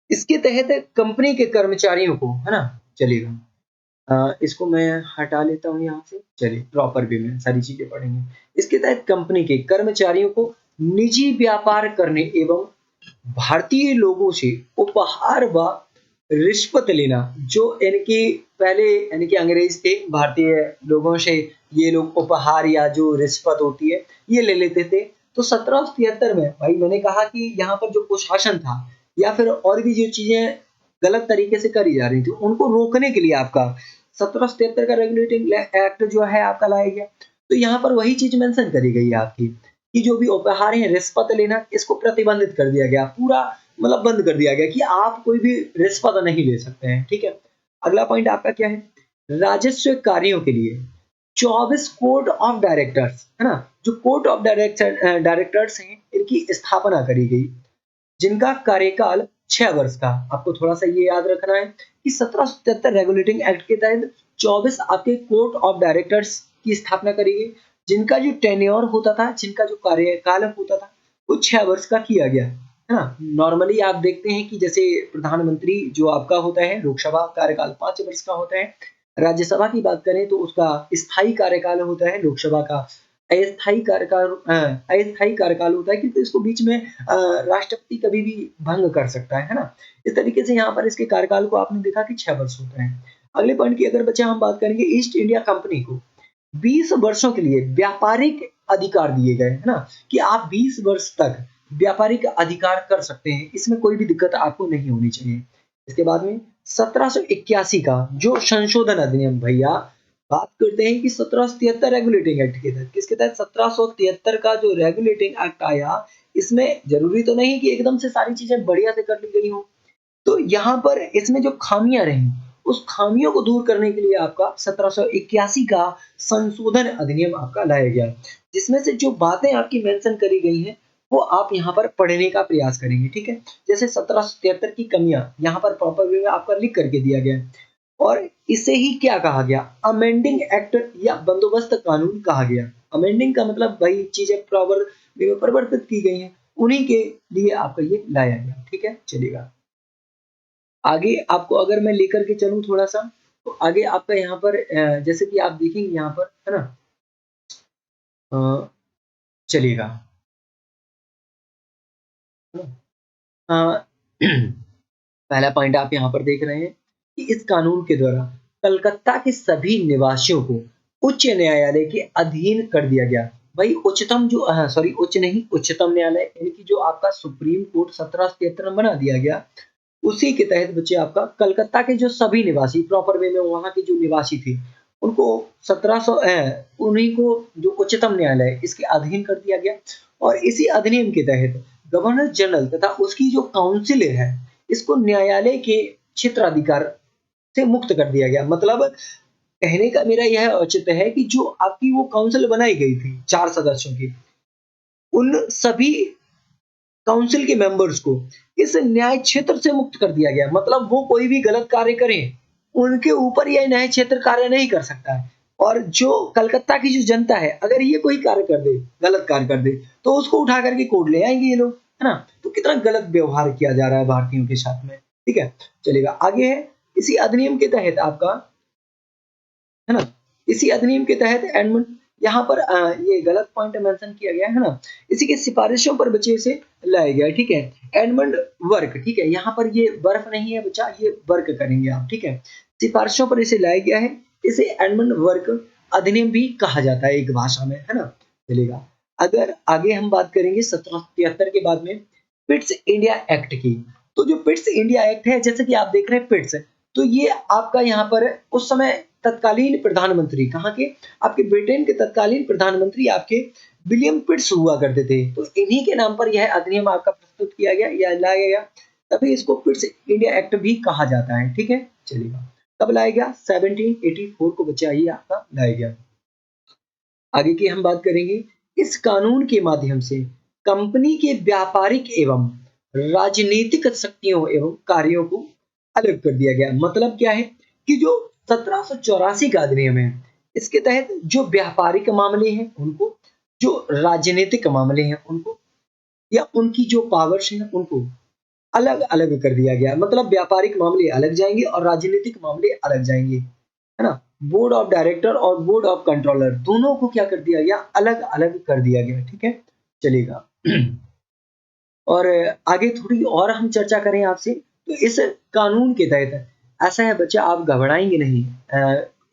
इसके तहत कंपनी के कर्मचारियों को, है ना, चलिएगा, इसको मैं हटा लेता हूँ यहाँ से। चलिए प्रॉपर वे में सारी चीजें पढ़ेंगे। इसके तहत कंपनी के कर्मचारियों को निजी व्यापार करने एवं भारतीय लोगों से उपहार व रिश्वत लेना, जो इनके पहले यानी कि अंग्रेज थे, भारतीय लोगों से ये लोग उपहार या जो रिश्वत होती है ये ले लेते थे। तो 1773 में भाई मैंने कहा कि यहाँ पर जो कुशासन था या फिर और भी जो चीजें गलत तरीके से करी जा रही थी उनको रोकने के लिए आपका 1773 का रेगुलेटिंग एक्ट जो है आपका लाया गया। तो यहाँ पर वही चीज मेंशन करी गई है आपकी कि जो भी उपहार है रिश्वत लेना इसको प्रतिबंधित कर दिया गया, पूरा मतलब बंद कर दिया गया कि आप कोई भी रिश्वत नहीं ले सकते हैं। ठीक है, अगला पॉइंट आपका क्या है, राजस्व कार्यों के लिए 24 कोर्ट ऑफ डायरेक्टर्स, है ना, जो कोर्ट ऑफ डायरेक्टर्स हैं इनकी स्थापना करी गई, जिनका कार्यकाल 6 वर्ष का। आपको थोड़ा सा ये याद रखना है कि 1777 रेगुलेटिंग एक्ट के तहत 24 आपके कोर्ट ऑफ डायरेक्टर्स की स्थापना करी गई, जिनका जो टेन्योर होता था, जिनका जो कार्यकाल होता था वो 6 वर्ष का किया गया, है ना। नॉर्मली आप देखते हैं कि जैसे प्रधानमंत्री जो आपका होता है लोकसभा कार्यकाल 5 वर्ष का होता है, राज्यसभा की बात करें तो उसका स्थायी कार्यकाल होता है, लोकसभा का अस्थायी कार्यकाल होता है, क्योंकि इसको बीच में राष्ट्रपति कभी भी भंग कर सकता है ना। इस तरीके से यहाँ पर इसके कार्यकाल को आपने देखा कि 6 वर्ष होते हैं। अगले पॉइंट की अगर बच्चा हम बात करेंगे, ईस्ट इंडिया कंपनी को 20 वर्षों के लिए व्यापारिक अधिकार दिए गए, है ना, कि आप 20 वर्ष तक व्यापारिक अधिकार कर सकते हैं, इसमें कोई भी दिक्कत आपको नहीं होनी चाहिए। इसके बाद में 1781 का जो संशोधन अधिनियम, भैया बात करते हैं कि 1773 रेगुलेटिंग एक्ट के तहत, किसके तहत, 1773 का जो रेगुलेटिंग एक्ट आया, इसमें जरूरी तो नहीं कि एकदम से सारी चीजें बढ़िया से कर ली गई हो। तो यहाँ पर इसमें जो खामियां रही उस खामियों को दूर करने के लिए आपका 1781 का संशोधन अधिनियम आपका लाया गया, जिसमें से जो बातें आपकी मेंशन करी गई हैं वो आप यहाँ पर पढ़ने का प्रयास करेंगे। ठीक है, जैसे 1773 की कमियां यहाँ पर प्रॉपर वे में आपका लिख करके दिया गया है, और इसे ही क्या कहा गया, अमेंडिंग एक्ट या बंदोबस्त कानून कहा गया। अमेंडिंग का मतलब वही चीजें प्रॉपर वे में परिवर्तित की गई हैं, उन्हीं के लिए आपका ये लाया गया। ठीक है, चलिएगा आगे आपको अगर मैं लेकर के चलूं थोड़ा सा, तो आगे आपका यहाँ पर जैसे कि आप देखेंगे यहाँ पर, है ना, अ, चलिएगा, अ, पहला पॉइंट आप यहाँ पर देख रहे हैं कि इस कानून के द्वारा कलकत्ता के सभी निवासियों को उच्च न्यायालय के अधीन कर दिया गया। भाई उच्चतम जो, सॉरी उच्च नहीं, उच्चतम न्यायालय यानी कि जो आपका सुप्रीम कोर्ट 1773 में बना दिया गया, उसी के तहत बच्चे आपका कलकत्ता के जो सभी निवासी प्रॉपर वे में वहां के जो निवासी थे उनको 1700 उन्हीं को जो उच्चतम न्यायालय इसके अधीन कर दिया गया। और इसी अधिनियम के तहत गवर्नर जनरल तथा उसकी जो काउंसिल है इसको न्यायालय के क्षेत्राधिकार से मुक्त कर दिया गया। मतलब कहने का मेरा यह औचित्य है कि जो आपकी वो काउंसिल बनाई गई थी 4 सदस्यों की, उन सभी काउंसिल के मेंबर्स को इस न्याय क्षेत्र से मुक्त कर दिया गया। मतलब वो कोई भी गलत कार्य करें उनके ऊपर यह न्याय क्षेत्र कार्य नहीं कर सकता है। और जो कलकत्ता की जो जनता है अगर ये कोई कार्य कर दे, गलत कार्य कर दे, तो उसको उठा करके कोर्ट ले आएंगे ये लोग, है ना। तो कितना गलत व्यवहार किया जा रहा है भारतीयों के साथ में। ठीक है, चलेगा आगे है, इसी अधिनियम के तहत आपका, है ना, इसी अधिनियम के तहत एडमंड, यहाँ पर ये गलत पॉइंट मेंशन किया गया है ना, इसी की सिफारिशों पर बच्चे से लाया गया है। ठीक है, एडमंड वर्क, ठीक है, यहाँ पर ये बर्फ नहीं है बच्चा, ये वर्क करेंगे आप। ठीक है, सिफारिशों पर इसे लाया गया है, इसे एडमंड वर्क अधिनियम भी कहा जाता है एक भाषा में, है ना। चलेगा, अगर आगे हम बात करेंगे 1773 के बाद में पिट्स इंडिया एक्ट की, तो जो पिट्स इंडिया एक्ट है जैसे कि आप देख रहे हैं पिट्स, तो ये आपका यहाँ पर उस समय तत्कालीन प्रधानमंत्री कहाँ के, आपके ब्रिटेन के तत्कालीन प्रधानमंत्री आपके विलियम पिट्स हुआ करते थे। तो इन्हीं के नाम पर यह अधिनियम आपका प्रस्तुत किया गया या लाया गया, तभी इसको पिट्स इंडिया एक्ट भी कहा जाता है। ठीक है, चलिएगा, कब लाया गया, 1784 को बच्चा ही आपका लाया गया। आगे की हम बात करेंगे, इस कानून के माध्यम से कंपनी के व्यापारिक एवं राजनीतिक शक्तियों एवं कार्यों को अलग कर दिया गया। मतलब क्या है कि जो 1784 का अधिनियम है, इसके तहत जो व्यापारिक मामले हैं उनको, जो राजनीतिक मामले हैं उनको, या उनकी जो पावर्स हैं उनको अलग-अलग कर दिया गया। मतलब व्यापारिक मामले अलग जाएँगे और राजनीतिक मामले अलग जाएँगे, है ना? बोर्ड ऑफ डायरेक्टर और बोर्ड ऑफ कंट्रोलर दोनों को क्या कर दिया गया? अलग-अलग कर दिया गया, ठीक है? चलेगा। और आगे थोड़ी और हम चर्चा करें आपसे, तो इस कानून के तहत ऐसा है बच्चा, आप घबराएँगे नहीं।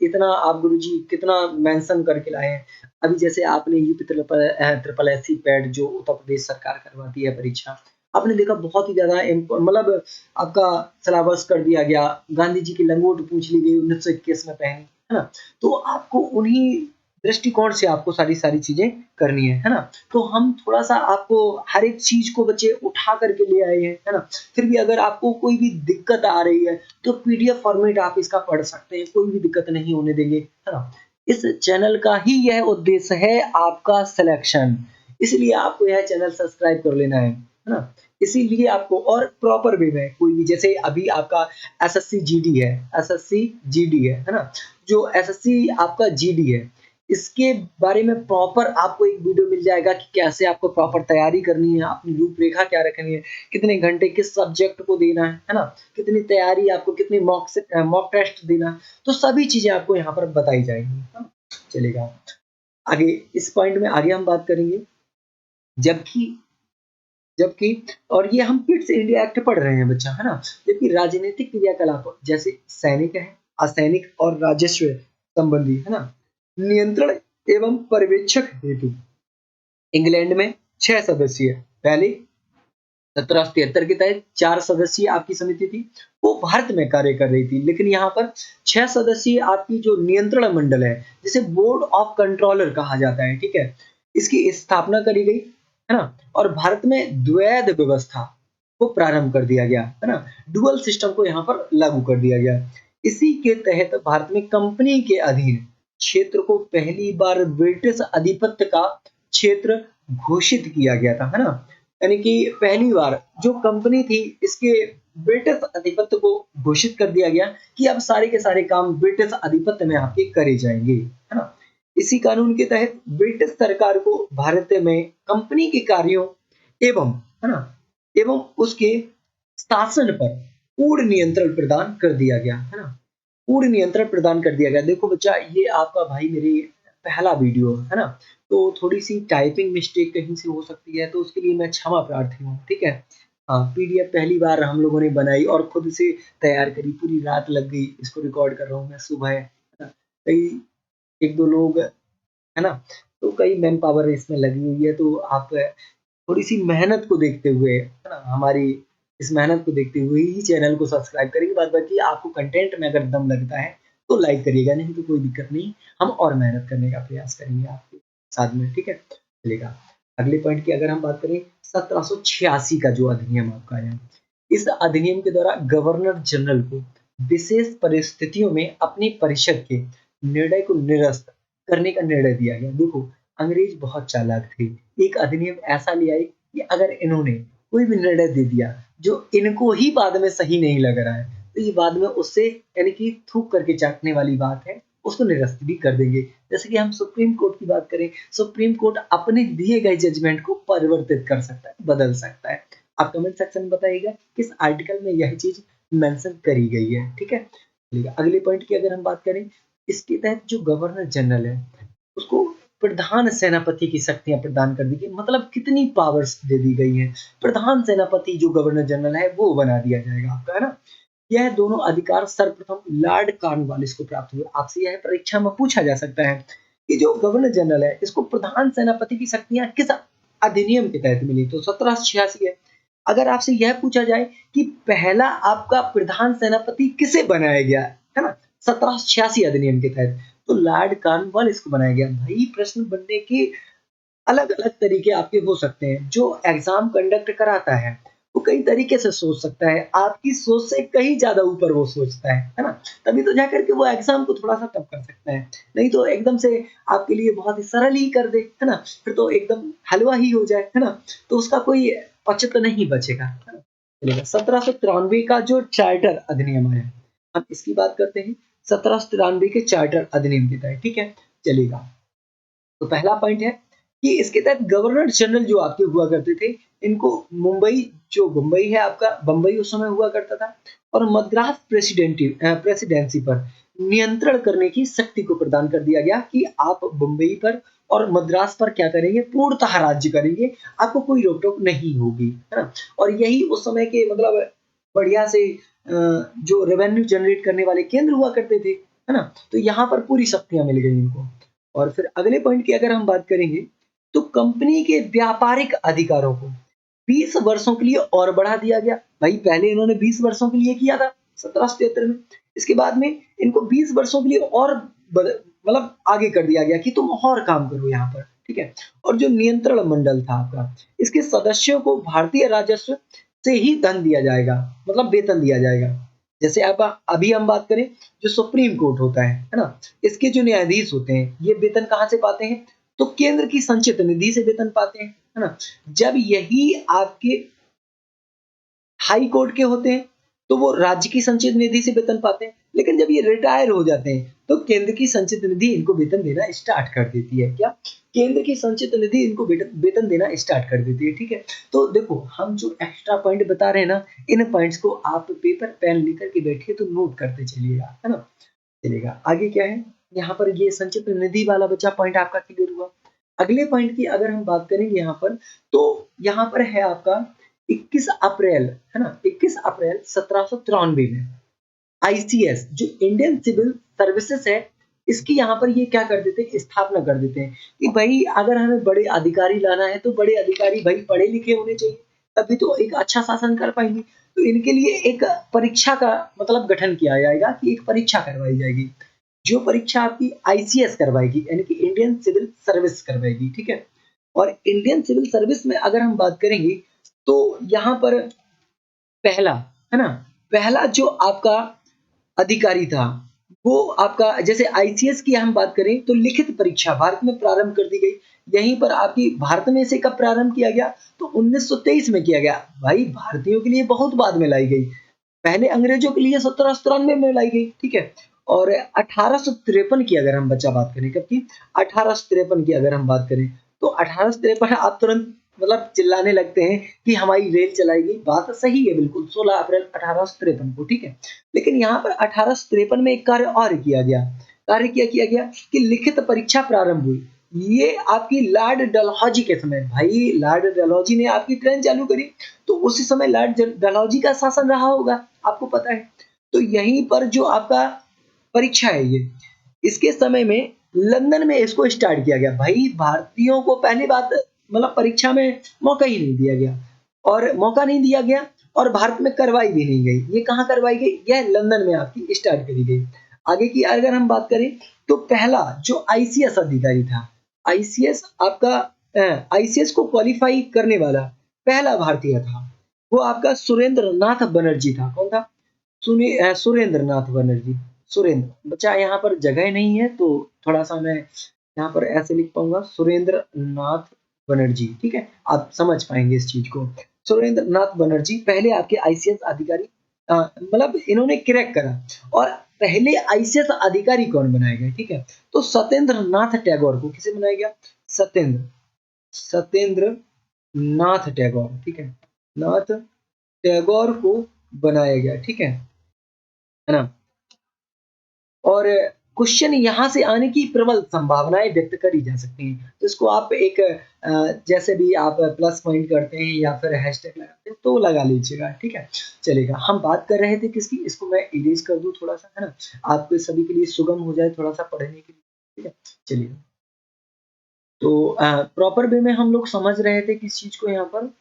इतना आप गुरुजी कितना मेंशन करके लाए हैं। अभी जैसे आपने यूपी ट्रिपल एससी पैट जो उत्तर प्रदेश सरकार करवाती है परीक्षा, आपने देखा बहुत ही ज़्यादा मतलब आपका सिलेबस कर दिया गया। गांधी जी की लंगोट पूछ ली गई 1921 में पहनी, है ना? तो आपको उन्हीं दृष्टिकोण से आपको सारी चीज़ें करनी है ना? तो हम थोड़ा-सा आपको हर एक चीज़ को बच्चे उठा करके ले आए हैं, है ना? फिर भी अगर आपको कोई भी दिक्कत आ रही है, तो पीडीएफ फॉर्मेट आप इसका पढ़ सकते हैं, कोई भी दिक्कत नहीं होने देंगे, है ना? इस चैनल का ही यह उद्देश्य है आपका सिलेक्शन, इसलिए आपको यह चैनल सब्सक्राइब कर लेना है ना? इसीलिए आपको और प्रॉपर वे में कोई भी, जैसे अभी आपका एसएससी जीडी है, एसएससी जीडी है ना? जो एसएससी आपका जीडी है, इसके बारे में प्रॉपर आपको एक वीडियो मिल जाएगा कि कैसे आपको प्रॉपर तैयारी करनी है, अपनी रूपरेखा क्या रखनी है, कितने घंटे किस सब्जेक्ट को देना है ना? कितनी तैयारी आपको, कितनी मॉक टेस्ट देना है, तो सभी चीज़ें आपको यहाँ पर बताई जाएँगी, है ना? चलेगा। आगे इस पॉइंट में आगे हम बात करेंगे, जबकि जबकि और ये हम किड्स इंडिया एक्ट पढ़ रहे हैं बच्चा, है ना? जबकि राजनीतिक क्रियाकलाप जैसे सैनिक है, असैनिक और राजस्व संबंधी, है ना? नियंत्रण एवं पर्यवेक्षक हेतु इंग्लैंड में 6 सदस्यीय, पहले 1773 के तहत 4 सदस्यीय आपकी समिति थी, वो भारत में कार्य कर रही थी। लेकिन यहाँ पर 6 सदस्यीय आपकी जो नियंत्रण मंडल है, जिसे बोर्ड ऑफ कंट्रोलर कहा जाता है, ठीक है? इसकी स्थापना करी गई, है ना? और भारत में द्वैध व्यवस्था को प्रारंभ कर दिया गया, है ना? डुअल सिस्टम को यहाँ पर लागू कर दिया गया। इसी के तहत भारत में कंपनी के अधीन क्षेत्र को पहली बार ब्रिटिश आधिपत्य का क्षेत्र घोषित किया गया था, है ना? यानी कि पहली बार जो कंपनी थी, इसके ब्रिटिश आधिपत्य को घोषित कर दिया गया कि अब सारे के सारे काम ब्रिटिश आधिपत्य में आपके करे जाएंगे, है ना? इसी कानून के तहत ब्रिटिश सरकार को भारत में कंपनी के कार्यों एवं, है ना, एवं उसके शासन पर पूर्ण नियंत्रण प्रदान कर दिया गया, है ना? पूर्ण नियंत्रण प्रदान कर दिया गया। देखो बच्चा, ये आपका भाई मेरी पहला वीडियो है ना? तो थोड़ी-सी टाइपिंग मिस्टेक कहीं से हो सकती है, तो उसके लिए मैं क्षमा प्रार्थी हूँ, ठीक है? हाँ, पीडीएफ पहली बार हम लोगों ने बनाई और खुद से तैयार करी, पूरी रात लग गई, इसको रिकॉर्ड कर रहा हूँ मैं सुबह, है ना? कई 1-2 लोग, है ना? तो कई मैन पावर इसमें लगी हुई है, तो आप थोड़ी-सी मेहनत को देखते हुए, है ना? हमारी इस मेहनत को देखते हुए ही चैनल को सब्सक्राइब करेंगे। बाद बाकी आपको कंटेंट में अगर दम लगता है, तो लाइक करिएगा, नहीं तो कोई दिक्कत नहीं। हम और मेहनत करने का प्रयास करेंगे आपके साथ में, ठीक है? चलेगा। अगले पॉइंट की अगर हम बात करें, 1786 का जो अधिनियम आपका है, इस अधिनियम के द्वारा गवर्नर जनरल को विशेष परिस्थितियों में अपनी परिषद के निर्णय को निरस्त करने का निर्णय दिया गया। देखो, अंग्रेज बहुत चालाक थे। एक अधिनियम ऐसा ले आए कि अगर इन्होंने कोई भी निर्णय दे दिया, जो इनको ही बाद में सही नहीं लग रहा है, तो ये बाद में उससे, यानी कि थूक करके चाटने वाली बात है, उसको निरस्त भी कर देंगे। जैसे कि हम सुप्रीम कोर्ट की बात करें, सुप्रीम कोर्ट अपने दिए गए जजमेंट को परिवर्तित कर सकता है, बदल सकता है। आप कमेंट सेक्शन में बताइएगा किस आर्टिकल में यह चीज मेंशन करी गई है, ठीक है? चलिए, अगले पॉइंट की अगर हम बात करें, इसके तहत जो गवर्नर जनरल है, उसको प्रधान सेनापति की शक्तियां प्रदान कर दी गई। मतलब कितनी पावर्स दे दी गई हैं। प्रधान सेनापति जो गवर्नर जनरल है, वो बना दिया जाएगा आपका, है ना? यह दोनों अधिकार सर्वप्रथम लॉर्ड कॉर्नवालिस को प्राप्त हुए। आपसे यह परीक्षा में पूछा जा सकता है कि जो गवर्नर जनरल है, इसको प्रधान सेनापति की शक्तियां किस अधिनियम के तहत मिली? तो 1786 है। अगर आपसे यह पूछा जाए कि पहला आपका प्रधान सेनापति किसे बनाया गया, है ना? 1786 अधिनियम के तहत, तो लॉर्ड कॉर्नवालिस को बनाया गया। भाई, प्रश्न बनने के अलग-अलग तरीके आपके हो सकते हैं। जो एग्ज़ाम कंडक्ट कराता है, वो कई तरीके से सोच सकता है। आपकी सोच से कहीं ज़्यादा ऊपर वो सोचता है ना? तभी तो जाकर के वो एग्ज़ाम को थोड़ा-सा टफ कर सकता है। नहीं तो एकदम से आपके लिए बहुत ही सरल ही कर दे, है ना? फिर तो एकदम हलवा ही हो जाए, है ना? तो उसका कोई औचित्य तो नहीं बचेगा, है ना? चलिए, 1793 का जो चार्टर अधिनियम है, हम इसकी बात करते हैं। 1793 के चार्टर अधिनियम के तहत, ठीक है, चलेगा। तो पहला पॉइंट है कि इसके तहत गवर्नर जनरल जो आपके हुआ करते थे, इनको मुंबई, जो मुंबई है आपका, बंबई उस समय हुआ करता था, और मद्रास प्रेसिडेंसी पर नियंत्रण करने की शक्ति को प्रदान कर दिया गया कि आप बंबई पर और मद्रास पर क्या करेंगे, पूर्णतः राज्य करेंगे, आपको कोई रोक टोक नहीं होगी, है ना। और यही उस समय के मतलब बढ़िया से जो रेवेन्यू जनरेट करने वाले केंद्र हुआ करते थे, है ना। तो यहाँ पर पूरी शक्तियां मिल गई इनको। और फिर अगले पॉइंट की अगर हम बात करेंगे, तो कंपनी के व्यापारिक अधिकारों को 20 वर्षों के लिए और बढ़ा दिया गया। भाई पहले इन्होंने 20 वर्षों के लिए किया था 1773 में, इसके बाद में इनको 20 वर्षों के लिए और मतलब आगे कर दिया गया कि तुम और काम करो यहाँ पर, ठीक है। और जो नियंत्रण मंडल था आपका, इसके सदस्यों को भारतीय राजस्व से ही धन दिया जाएगा, मतलब वेतन दिया जाएगा। जैसे अब अभी हम बात करें, जो सुप्रीम कोर्ट होता है ना, इसके जो न्यायाधीश होते हैं, ये वेतन कहाँ से पाते हैं, तो केंद्र की संचित निधि से वेतन पाते हैं, है ना। जब यही आपके हाई कोर्ट के होते हैं, तो वो राज्य की संचित निधि से वेतन पाते हैं, लेकिन जब ये रिटायर हो जाते हैं, तो केंद्र की संचित निधि इनको वेतन देना स्टार्ट कर देती है। क्या? केंद्र की संचित निधि इनको वेतन देना स्टार्ट कर देती है, ठीक है। तो देखो, हम जो एक्स्ट्रा पॉइंट बता रहे हैं ना, इन पॉइंट्स को आप पेपर पेन लेकर के बैठिए तो नोट करते चलिएगा, है ना। चलेगा, आगे क्या है, यहाँ पर ये संचित निधि वाला बचा पॉइंट आपका क्लियर हुआ। अगले पॉइंट की अगर हम बात करेंगे यहाँ पर, तो यहाँ पर है आपका 21 अप्रैल, है ना, 21 अप्रैल 1793 में आईसीएस जो इंडियन सिविल सर्विसेज है, इसकी यहाँ पर ये क्या कर देते हैं, स्थापना कर देते हैं कि भाई अगर हमें बड़े अधिकारी लाना है, तो बड़े अधिकारी भाई पढ़े लिखे होने चाहिए, तभी तो एक अच्छा शासन कर पाएंगे। तो इनके लिए एक परीक्षा का मतलब गठन किया जाएगा कि एक परीक्षा करवाई जाएगी, जो परीक्षा आपकी आईसीएस करवाएगी, यानी कि इंडियन सिविल सर्विस करवाएगी, ठीक है। और इंडियन सिविल सर्विस में अगर हम बात करेंगे, तो यहाँ पर पहला, है ना, पहला जो आपका अधिकारी था, वो आपका, जैसे आईसीएस की हम बात करें, तो लिखित परीक्षा भारत में प्रारंभ कर दी गई। यहीं पर आपकी भारत में से कब प्रारंभ किया गया, तो 1923 में किया गया। भाई भारतीयों के लिए बहुत बाद में लाई गई, पहले अंग्रेजों के लिए 1793 में लाई गई, ठीक है। और 1853 की अगर हम बच्चा बात करें, कब की, 1853 की अगर हम बात करें, तो 1853 आप तुरंत मतलब चिल्लाने लगते हैं कि हमारी रेल चलाई गई, बात सही है बिल्कुल, 16 अप्रैल 1853 को, ठीक है। लेकिन यहाँ पर 1853 में एक कार्य और किया गया, कार्य क्या किया गया कि लिखित परीक्षा प्रारंभ हुई। ये आपकी लॉर्ड डलहौजी के समय, भाई लॉर्ड डलहौजी ने आपकी ट्रेन चालू करी, तो उसी समय लॉर्ड डलहौजी का शासन रहा होगा, आपको पता है। तो यहीं पर जो आपका परीक्षा है ये, इसके समय में लंदन में इसको स्टार्ट किया गया। भाई भारतीयों को पहली बात मतलब परीक्षा में मौका ही नहीं दिया गया, और मौका नहीं दिया गया, और भारत में करवाई भी नहीं गई। ये कहाँ करवाई गई, यह लंदन में आपकी स्टार्ट करी गई। आगे की अगर हम बात करें, तो पहला जो आईसीएस अधिकारी था, आईसीएस आपका आईसीएस को क्वालिफाई करने वाला पहला भारतीय था, वो आपका सुरेंद्र नाथ बनर्जी था। कौन था, सुरेंद्र नाथ बनर्जी। सुरेंद्र, बच्चा यहाँ पर जगह नहीं है, तो थोड़ा सा मैं यहाँ पर ऐसे लिख पाऊंगा, सुरेंद्र नाथ बनर्जी, ठीक है, आप समझ पाएंगे इस चीज को। सुरेंद्र नाथ बनर्जी पहले आपके आईसीएस अधिकारी, मतलब इन्होंने क्रैक करा। और पहले आईसीएस अधिकारी कौन बनाए गए, ठीक है, तो सत्येंद्र नाथ टैगोर को किसे बनाया गया, सत्येंद्र नाथ टैगोर, ठीक है, नाथ टैगोर को बनाया गया, ठीक है ना। और क्वेश्चन यहाँ से आने की प्रबल संभावनाएं व्यक्त करी जा सकती हैं, तो इसको आप एक जैसे भी आप प्लस पॉइंट करते हैं या फिर हैशटैग लगाते हैं, तो लगा लीजिएगा, ठीक है, चलेगा। हम बात कर रहे थे किसकी, इसको मैं इरेज कर दूं थोड़ा सा, है ना, आपके सभी के लिए सुगम हो जाए थोड़ा सा पढ़ने के लिए, ठीक है। चलिए, तो प्रॉपर वे में हम लोग समझ रहे थे किस चीज को यहाँ पर,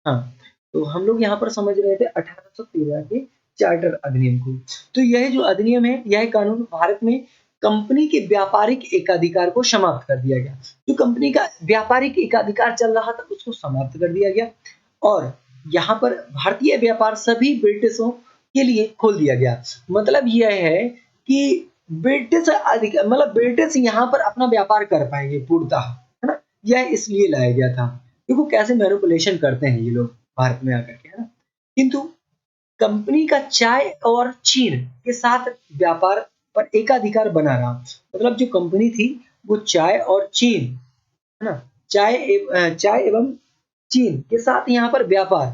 हाँ, तो हम लोग यहाँ पर समझ रहे थे 1813 के चार्टर अधिनियम को। तो यह जो अधिनियम है, यह कानून भारत में कंपनी के व्यापारिक एकाधिकार को समाप्त कर दिया गया। जो कंपनी का व्यापारिक एकाधिकार चल रहा था, उसको समाप्त कर दिया गया, और यहाँ पर भारतीय व्यापार सभी ब्रिटिशों के लिए खोल दिया गया। मतलब यह है कि ब्रिटिश मतलब ब्रिटिश यहाँ पर अपना व्यापार कर पाएंगे पूर्णतः, है ना। यह इसलिए लाया गया था, देखो कैसे मैनिपुलेशन करते हैं ये लोग भारत में आकर के, है ना। किंतु कंपनी का चाय और चीन के साथ व्यापार पर एकाधिकार बना रहा। मतलब जो कंपनी थी वो चाय और चीन, है ना? चाय एवं चीन के साथ यहाँ पर व्यापार,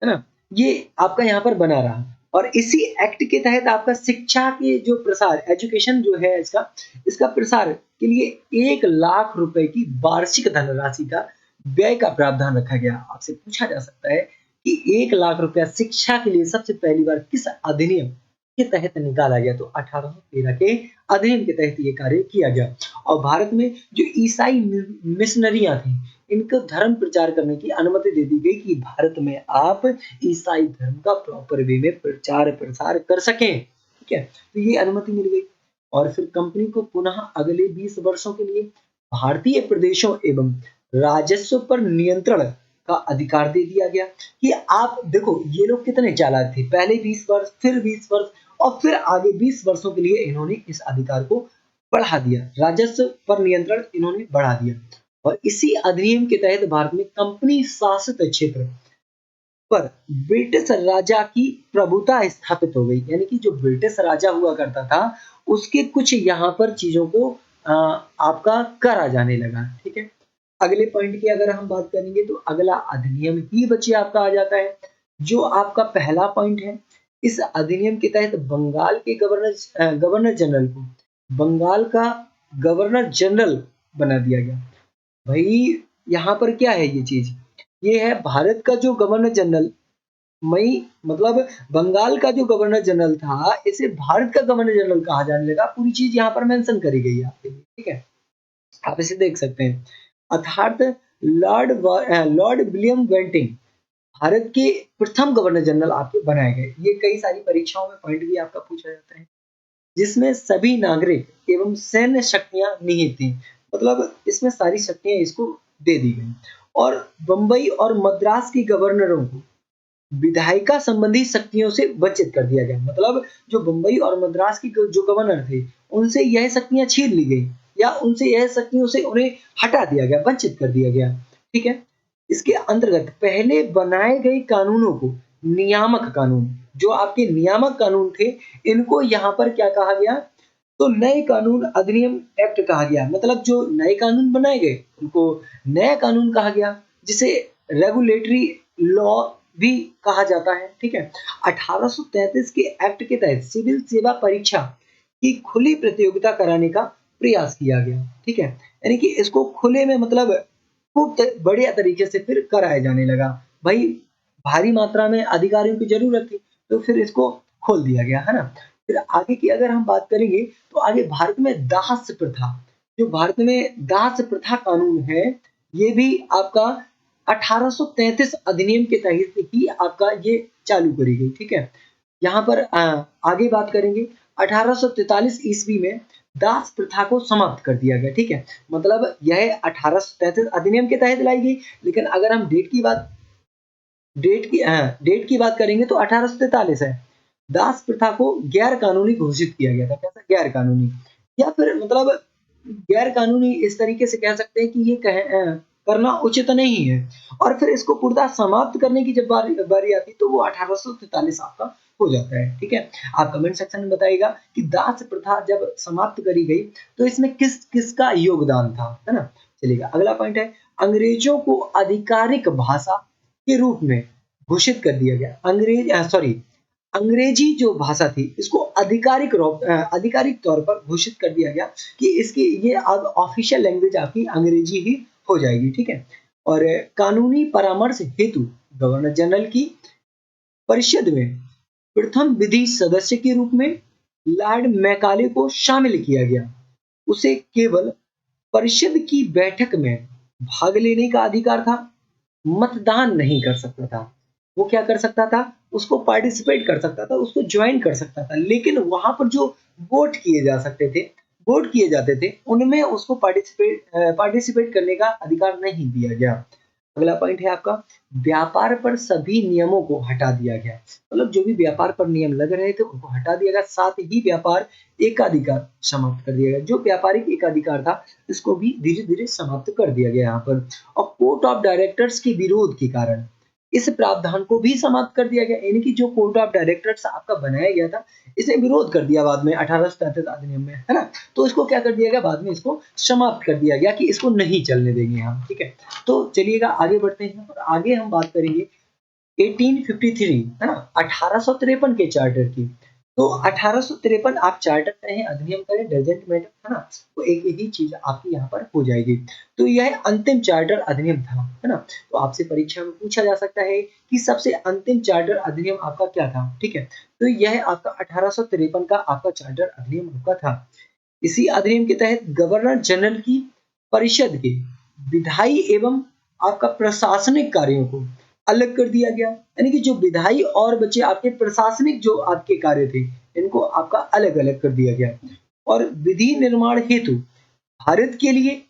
है ना? ये आपका यहाँ पर बना रहा और इसी एक्ट के तहत आपका शिक्षा के जो प्रसार, एजुकेशन जो है इसका प्रसार के लिए 1 लाख रुपए की वार्षिक धनराशि का व्यय का प्रावधान रखा गया। आपसे पूछा जा सकता है कि 1 लाख रुपया शिक्षा के लिए सबसे पहली बार किस अधिनियम के तहत निकाला गया? तो 1813 के अधिनियम के तहत ये कार्य किया गया। और भारत में जो ईसाई मिशनरियां थी, इनको धर्म प्रचार करने की अनुमति दे दी गई कि भारत में आप ईसाई धर्म का प्रॉपर वे में प्रचार प्रसार कर सकें। ठीक है, तो ये अनुमति मिल गई और फिर कंपनी को पुनः अगले 20 वर्षों के लिए भारतीय प्रदेशों एवं राजस्व पर नियंत्रण का अधिकार दे दिया गया। कि आप देखो ये लोग कितने चालाक थे, पहले 20 वर्ष, फिर 20 वर्ष और फिर आगे 20 वर्षों के लिए इन्होंने इस अधिकार को बढ़ा दिया, राजस्व पर नियंत्रण इन्होंने बढ़ा दिया। और इसी अधिनियम के तहत भारत में कंपनी शासित क्षेत्र पर ब्रिटिश राजा की प्रभुता स्थापित हो गई। यानी कि जो ब्रिटिश राजा हुआ करता था उसके कुछ यहाँ पर चीजों को आपका करा जाने लगा। ठीक है, अगले पॉइंट की अगर हम बात करेंगे तो अगला अधिनियम ही बच्चे आपका आ जाता है, जो आपका पहला पॉइंट है। इस अधिनियम के तहत बंगाल के गवर्नर जनरल को बंगाल का गवर्नर जनरल बना दिया गया। भाई यहाँ पर क्या है ये चीज, ये है भारत का जो गवर्नर जनरल, मई मतलब बंगाल का जो गवर्नर जनरल था इसे भारत का गवर्नर जनरल कहा जाने लगा। पूरी चीज यहाँ पर मेंशन करी गई है आपके लिए। ठीक है, आप इसे देख सकते हैं। अर्थात लॉर्ड विलियम बेंटिंग भारत के प्रथम गवर्नर जनरल आपके बनाए गए। ये कई सारी परीक्षाओं में पॉइंट भी आपका पूछा जाता है, जिसमें सभी नागरिक एवं सैन्य शक्तियां निहित थी। मतलब इसमें सारी शक्तियां इसको दे दी गई। और बंबई और मद्रास के गवर्नरों को विधायिका संबंधी शक्तियों से वंचित कर दिया गया। मतलब जो बंबई और मद्रास की जो गवर्नर थे उनसे यह शक्तियां छीन ली गई या उनसे यह शक्तियों से उन्हें हटा दिया गया, वंचित कर दिया गया। ठीक है, इसके अंतर्गत पहले बनाए गए कानूनों को नियामक कानून, जो आपके नियामक कानून थे, इनको यहाँ पर क्या कहा गया? तो नए कानून अधिनियम एक्ट कहा गया। मतलब जो नए कानून बनाए गए उनको नया कानून कहा गया, जिसे रेगुलेटरी लॉ भी कहा जाता है। ठीक है, 1833 के एक्ट के तहत सिविल सेवा परीक्षा की खुली प्रतियोगिता कराने का प्रयास किया गया। ठीक है, यानी कि इसको खुले में मतलब खूब बढ़िया तरीके से फिर कराया जाने लगा। भाई भारी मात्रा में अधिकारियों की जरूरत थी तो फिर इसको खोल दिया गया, है ना? फिर आगे की अगर हम बात करेंगे तो आगे भारत में दास प्रथा, जो भारत में दास प्रथा कानून है, ये भी आपका 1833 अधिनियम के तहत ही आपका ये चालू करी गई। ठीक है, यहाँ पर आगे बात करेंगे। 1843 ईस्वी में दास प्रथा को समाप्त कर दिया गया। ठीक है, मतलब यह 1833 अधिनियम के तहत लाई गई, लेकिन अगर हम डेट की बात करेंगे तो 1843 है। दास प्रथा को गैर कानूनी घोषित किया गया था। कैसा गैर कानूनी, या फिर मतलब गैर कानूनी इस तरीके से कह सकते हैं कि ये करना उचित नहीं है। और फिर इसको पूर्णतः समाप्त करने की जब बारी आती तो वो 1843 आपका हो जाता है। ठीक है, आप कमेंट सेक्शन में बताइएगा कि दास प्रथा जब समाप्त करी गई तो इसमें किस किसका योगदान था, है ना? चलिएगा, अगला पॉइंट है अंग्रेजों को आधिकारिक भाषा के रूप में घोषित कर दिया गया। अंग्रेजी जो भाषा थी इसको आधिकारिक तौर पर घोषित कर दिया गया कि इसकी ये अब ऑफिशियल लैंग्वेज आपकी अंग्रेजी ही हो जाएगी। ठीक है, और कानूनी परामर्श हेतु गवर्नर जनरल की परिषद में प्रथम विधि सदस्य के रूप में लॉर्ड मैकाले को शामिल किया गया। उसे केवल परिषद की बैठक में भाग लेने का अधिकार था, मतदान नहीं कर सकता था। वो क्या कर सकता था? उसको पार्टिसिपेट कर सकता था, उसको ज्वाइन कर सकता था, लेकिन वहां पर जो वोट किए जा सकते थे, वोट किए जाते थे, उनमें उसको पार्टिसिपेट करने का अधिकार नहीं दिया गया। अगला पॉइंट है आपका व्यापार पर सभी नियमों को हटा दिया गया। मतलब जो भी व्यापार पर नियम लग रहे थे उनको हटा दिया गया, साथ ही व्यापार एकाधिकार समाप्त कर दिया गया। जो व्यापारिक एकाधिकार था इसको भी धीरे धीरे समाप्त कर दिया गया यहाँ पर। और कोर्ट ऑफ डायरेक्टर्स के विरोध के कारण इस प्रावधान को भी समाप्त कर दिया गया, यानी कि जो कोर्ट ऑफ डायरेक्टर्स आपका बनाया गया था, इसे विरोध कर दिया बाद में 1833 अधिनियम में, है ना? तो इसको क्या कर दिया गया, बाद में इसको समाप्त कर दिया गया कि इसको नहीं चलने देंगे हम, ठीक है? तो चलिएगा आगे बढ़ते हैं और आगे हम बात करेंगे 1853, है ना? 1853 के चार्टर की। तो 1853 आप चार्टर कहें, अधिनियम कहें, डज़न्ट मैटर, है ना? तो एक ही चीज़ आपकी यहाँ पर हो जाएगी। तो यह अंतिम चार्टर अधिनियम था, है ना? तो आपसे परीक्षा में पूछा जा सकता है कि सबसे अंतिम चार्टर अधिनियम आपका क्या था, ठीक है? तो यह आपका 1853 का आपका चार्टर अधिनियम आपका था। इसी अधिनियम के तहत गवर्नर जनरल की परिषद के विधायी एवं आपका प्रशासनिक कार्यों को अलग कर दिया गया, यानी कि जो विधायी और बचे आपके प्रशासनिक जो आपके कार्य थे, इनको आपका अलग-अलग कर दिया गया। और विधि निर्माण हेतु भारत के लिए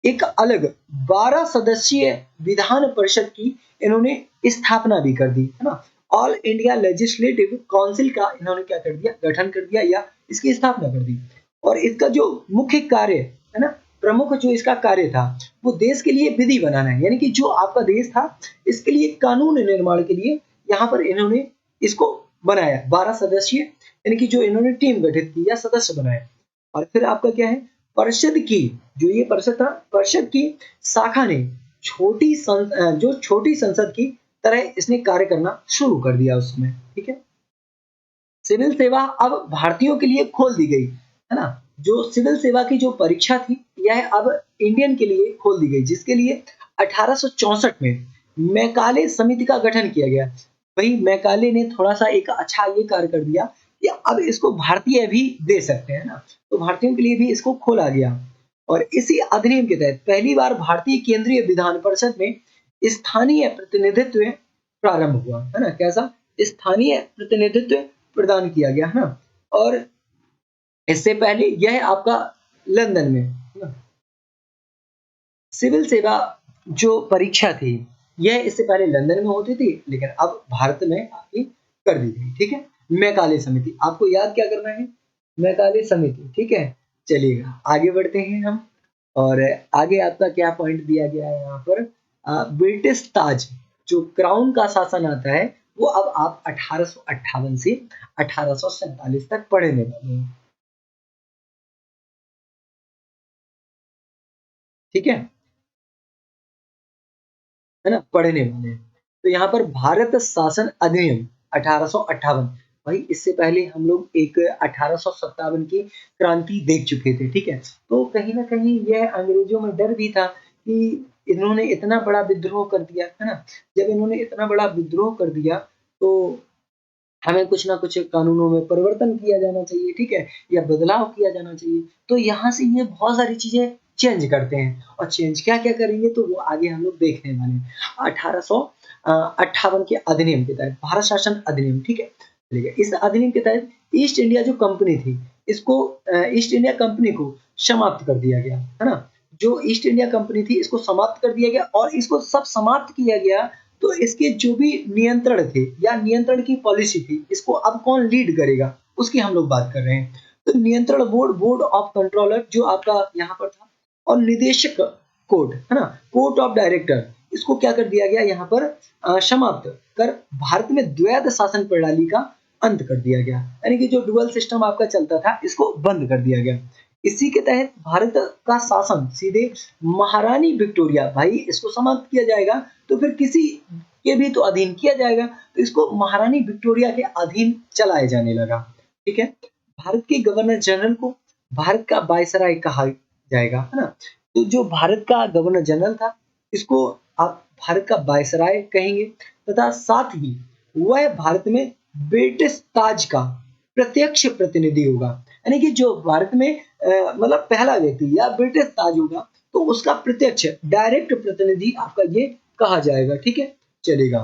एक अलग 12 सदस्यीय विधान परिषद की इन्होंने स्थापना भी कर दी, है ना? ऑल इंडिया लेजिस्लेटिव काउंसिल का इन्होंने क्या कर दिया, गठन कर दिया या इसकी स्थापना कर दी। और इसका जो मुख्य कार्य है ना, प्रमुख जो इसका कार्य था, वो देश के लिए विधि बनाना है, यानी कि जो आपका देश था, इसके लिए कानून निर्माण के लिए यहाँ पर इन्होंने इसको बनाया 12 सदस्यीय, यानी कि जो इन्होंने टीम गठित की या सदस्य बनाए। और फिर आपका क्या है, परिषद की, जो ये परिषद था, परिषद की शाखा ने जो छोटी संसद की तरह इसने कार्य करना शुरू कर दिया उसमें, ठीक है? सिविल सेवा अब भारतीयों के लिए खोल दी गई, है ना? जो सिविल सेवा की जो परीक्षा थी, यह अब इंडियन के लिए खोल दी गई, जिसके लिए 1864 में मैकाले समिति का गठन किया गया। वही मैकाले ने थोड़ा-सा एक अच्छा ये कार्य कर दिया कि अब इसको भारतीय भी दे सकते हैं ना, तो भारतीयों के लिए भी इसको खोला गया। और इसी अधिनियम के तहत पहली बार भारतीय केंद्रीय विधान परिषद में स्थानीय प्रतिनिधित्व प्रारंभ हुआ, है ना? कैसा? स्थानीय प्रतिनिधित्व प्रदान किया गया, है ना? और इससे पहले यह आपका लंदन में, है ना? सिविल सेवा जो परीक्षा थी, यह इससे पहले लंदन में होती थी, लेकिन अब भारत में आपकी कर दी गई, ठीक है? मैकाले समिति, आपको याद क्या करना है? मैकाले समिति, ठीक है? चलिएगा आगे बढ़ते हैं हम। और आगे आपका क्या पॉइंट दिया गया है यहाँ पर, ब्रिटिश ताज, जो क्राउन का शासन आता है, वो अब आप 1858 से 1847 तक पढ़ने वाले हैं, ठीक है ना? पढ़ने वाले हैं। तो यहाँ पर भारत शासन अधिनियम 1858, भाई इससे पहले हम लोग एक 1857 की क्रांति देख चुके थे, ठीक है? तो कहीं न कहीं यह अंग्रेजों में डर भी था कि इन्होंने इतना बड़ा विद्रोह कर दिया, है ना? जब इन्होंने इतना बड़ा विद्रोह कर दिया, तो हमें कुछ ना कुछ कानूनों में परिवर्तन किया जाना चाहिए, ठीक है? या बदलाव किया जाना चाहिए। तो यहाँ से ये बहुत सारी चीज़ें चेंज करते हैं, और चेंज क्या-क्या करेंगे तो वो आगे हम लोग देखने वाले हैं। 1858 के अधिनियम के तहत भारत शासन अधिनियम, ठीक है? ठीक है, इस अधिनियम के तहत ईस्ट इंडिया जो कंपनी थी, इसको ईस्ट इंडिया कंपनी को समाप्त कर दिया गया, है ना? जो ईस्ट इंडिया कंपनी थी, इसको समाप्त कर दिया गया, और इसको सब समाप्त किया गया, तो इसके जो भी नियंत्रण थे या नियंत्रण की पॉलिसी थी, इसको अब कौन लीड करेगा, उसकी हम लोग बात कर रहे हैं। तो नियंत्रण बोर्ड, बोर्ड ऑफ कंट्रोलर जो आपका यहाँ पर था, और निदेशक कोर्ट, है ना? कोर्ट ऑफ डायरेक्टर, इसको क्या कर दिया गया यहाँ पर, समाप्त कर भारत में द्वैध शासन प्रणाली का अंत कर दिया गया। यानी कि जो डुअल सिस्टम आपका चलता था, इसको बंद कर दिया गया। इसी के तहत भारत का शासन सीधे महारानी विक्टोरिया, भाई इसको समाप्त किया जाएगा तो फिर किसी के भी तो अधीन किया जाएगा, तो इसको महारानी विक्टोरिया के अधीन चलाया जाने लगा, ठीक है? भारत के गवर्नर जनरल को भारत का वायसराय कहा जाएगा, है ना? तो जो भारत का गवर्नर जनरल था, इसको आप भारत का वायसराय कहेंगे, तथा साथ ही वह भारत में ब्रिटिश ताज का प्रत्यक्ष प्रतिनिधि होगा, यानी कि जो भारत में मतलब पहला व्यक्ति या ब्रिटिश ताज होगा, तो उसका प्रत्यक्ष डायरेक्ट प्रतिनिधि आपका ये कहा जाएगा, ठीक है? चलेगा।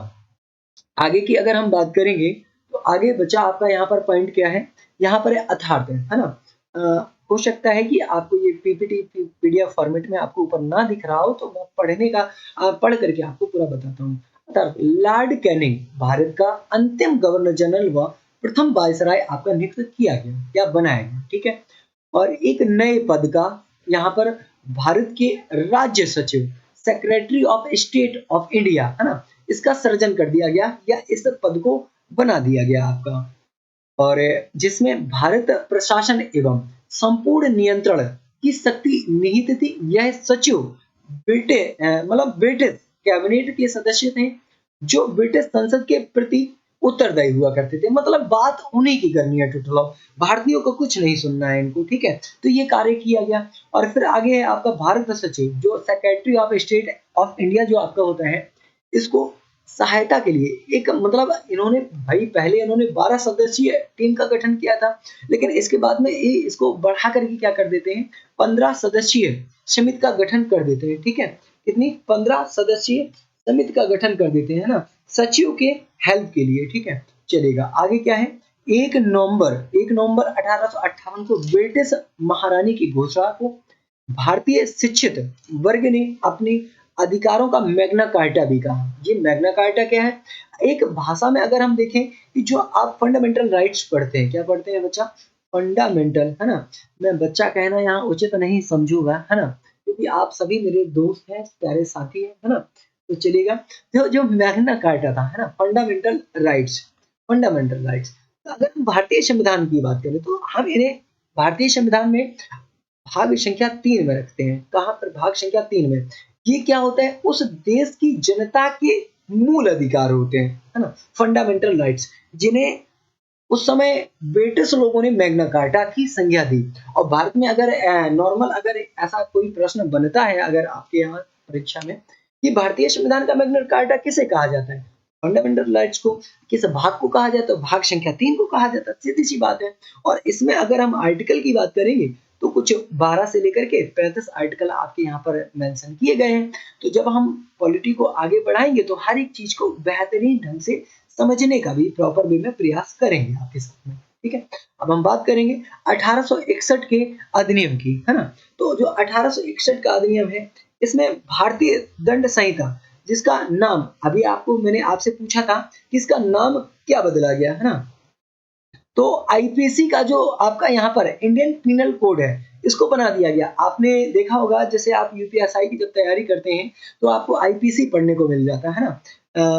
आगे की अगर हम बात करेंगे, तो आगे बचा आपका यहाँ पर पॉइंट क्या है? यहाँ पर है अथार्थ, है ना? हो सकता है कि आपको ये पीपीटी पीडीएफ फॉर्मेट में आपको ऊपर ना दिख रहा हो, तो मैं पढ़ने का पढ़ करके आपको पूरा बताता हूँ। अर्थात लॉर्ड कैनिंग भारत का अंतिम गवर्नर जनरल व प्रथम वायसराय आपका नियुक्त किया गया या बनाया गया, ठीक है? और एक नए पद का यहाँ पर भारत के राज्य सचिव, secretary of state of India, है ना, इसका सृजन कर दिया गया या इस पद को बना दिया गया आपका। और जिसमें भारत प्रशासन एवं संपूर्ण नियंत्रण की शक्ति निहित थी। यह सचिव ब्रिटिश कैबिनेट के सदस्य थे जो ब्रिटिश संसद के प्रति उत्तरदायी हुआ करते थे। मतलब बात उन्हीं की करनी है टोटल ऑफ, भारतीयों को कुछ नहीं सुनना है इनको, ठीक है। तो ये कार्य किया गया। और फिर आगे है आपका भारत सचिव, जो secretary of state of India जो आपका होता है, इसको सहायता के लिए एक मतलब इन्होंने भाई पहले इन्होंने 12 सदस्यीय टीम का गठन किया था, लेकिन इसके बाद में ये इसको बढ़ा करके क्या कर देते हैं, 15 सदस्यीय समिति का गठन कर देते हैं, ठीक है। कितनी, 15 सदस्यीय समिति का गठन कर देते हैं ना, सचिव के हेल्प के लिए, ठीक है। चलेगा आगे क्या है, 1 नवंबर 1858 को ब्रिटिश महारानी की घोषणा को भारतीय शिक्षित वर्ग ने अपने अधिकारों का मैग्ना कार्टा भी कहा। ये मैग्ना कार्टा क्या है, एक भाषा में अगर हम देखें कि जो आप फंडामेंटल राइट्स पढ़ते हैं, क्या पढ़ते हैं बच्चा, फंडामेंटल, है ना। मैं बच्चा कहना यहाँ उचित नहीं समझूंगा, है ना, क्योंकि आप सभी मेरे दोस्त हैं, प्यारे साथी हैं, है ना। तो चलेगा, जो मैग्ना कार्टा था, है ना, फंडामेंटल राइट्स, फंडामेंटल राइट्स। तो अगर हम भारतीय संविधान की बात करें तो हम इन्हें भारतीय संविधान में भाग संख्या 3 में रखते हैं। कहां पर, भाग संख्या 3 में। ये क्या होता है, उस देश की जनता के मूल अधिकार होते हैं, है ना, फंडामेंटल राइट्स, जिन्हें उस समय ब्रिटिश लोगों ने मैग्ना कार्टा की संज्ञा दी। और भारत में अगर नॉर्मल अगर ऐसा कोई प्रश्न बनता है अगर आपके यहाँ परीक्षा में कि भारतीय संविधान का मैग्ना कार्टा किसे कहा जाता है, फंडामेंटल राइट्स को किस भाग को कहा जाता है, भाग संख्या 3 को कहा जाता है, सीधी सी बात है। और इसमें अगर हम आर्टिकल की बात करेंगे तो कुछ 12 से लेकर के 35 आर्टिकल आपके यहाँ पर मेंशन किए गए हैं। तो जब हम पॉलिटी को आगे बढ़ाएंगे तो हर एक चीज को बेहतरीन ढंग से समझने का भी प्रॉपर वे में प्रयास करेंगे आपके साथ में, ठीक है। अब हम बात करेंगे 1861 के अधिनियम की, है ना। तो जो 1861 का अधिनियम है, इसमें भारतीय दंड संहिता, जिसका नाम अभी आपको मैंने आपसे पूछा था कि इसका नाम क्या बदला गया, है ना। तो आईपीसी का जो आपका यहाँ पर इंडियन पिनल कोड है, इसको बना दिया गया। आपने देखा होगा जैसे आप यूपीएसआई की जब तैयारी करते हैं तो आपको आईपीसी पढ़ने को मिल जाता है ना,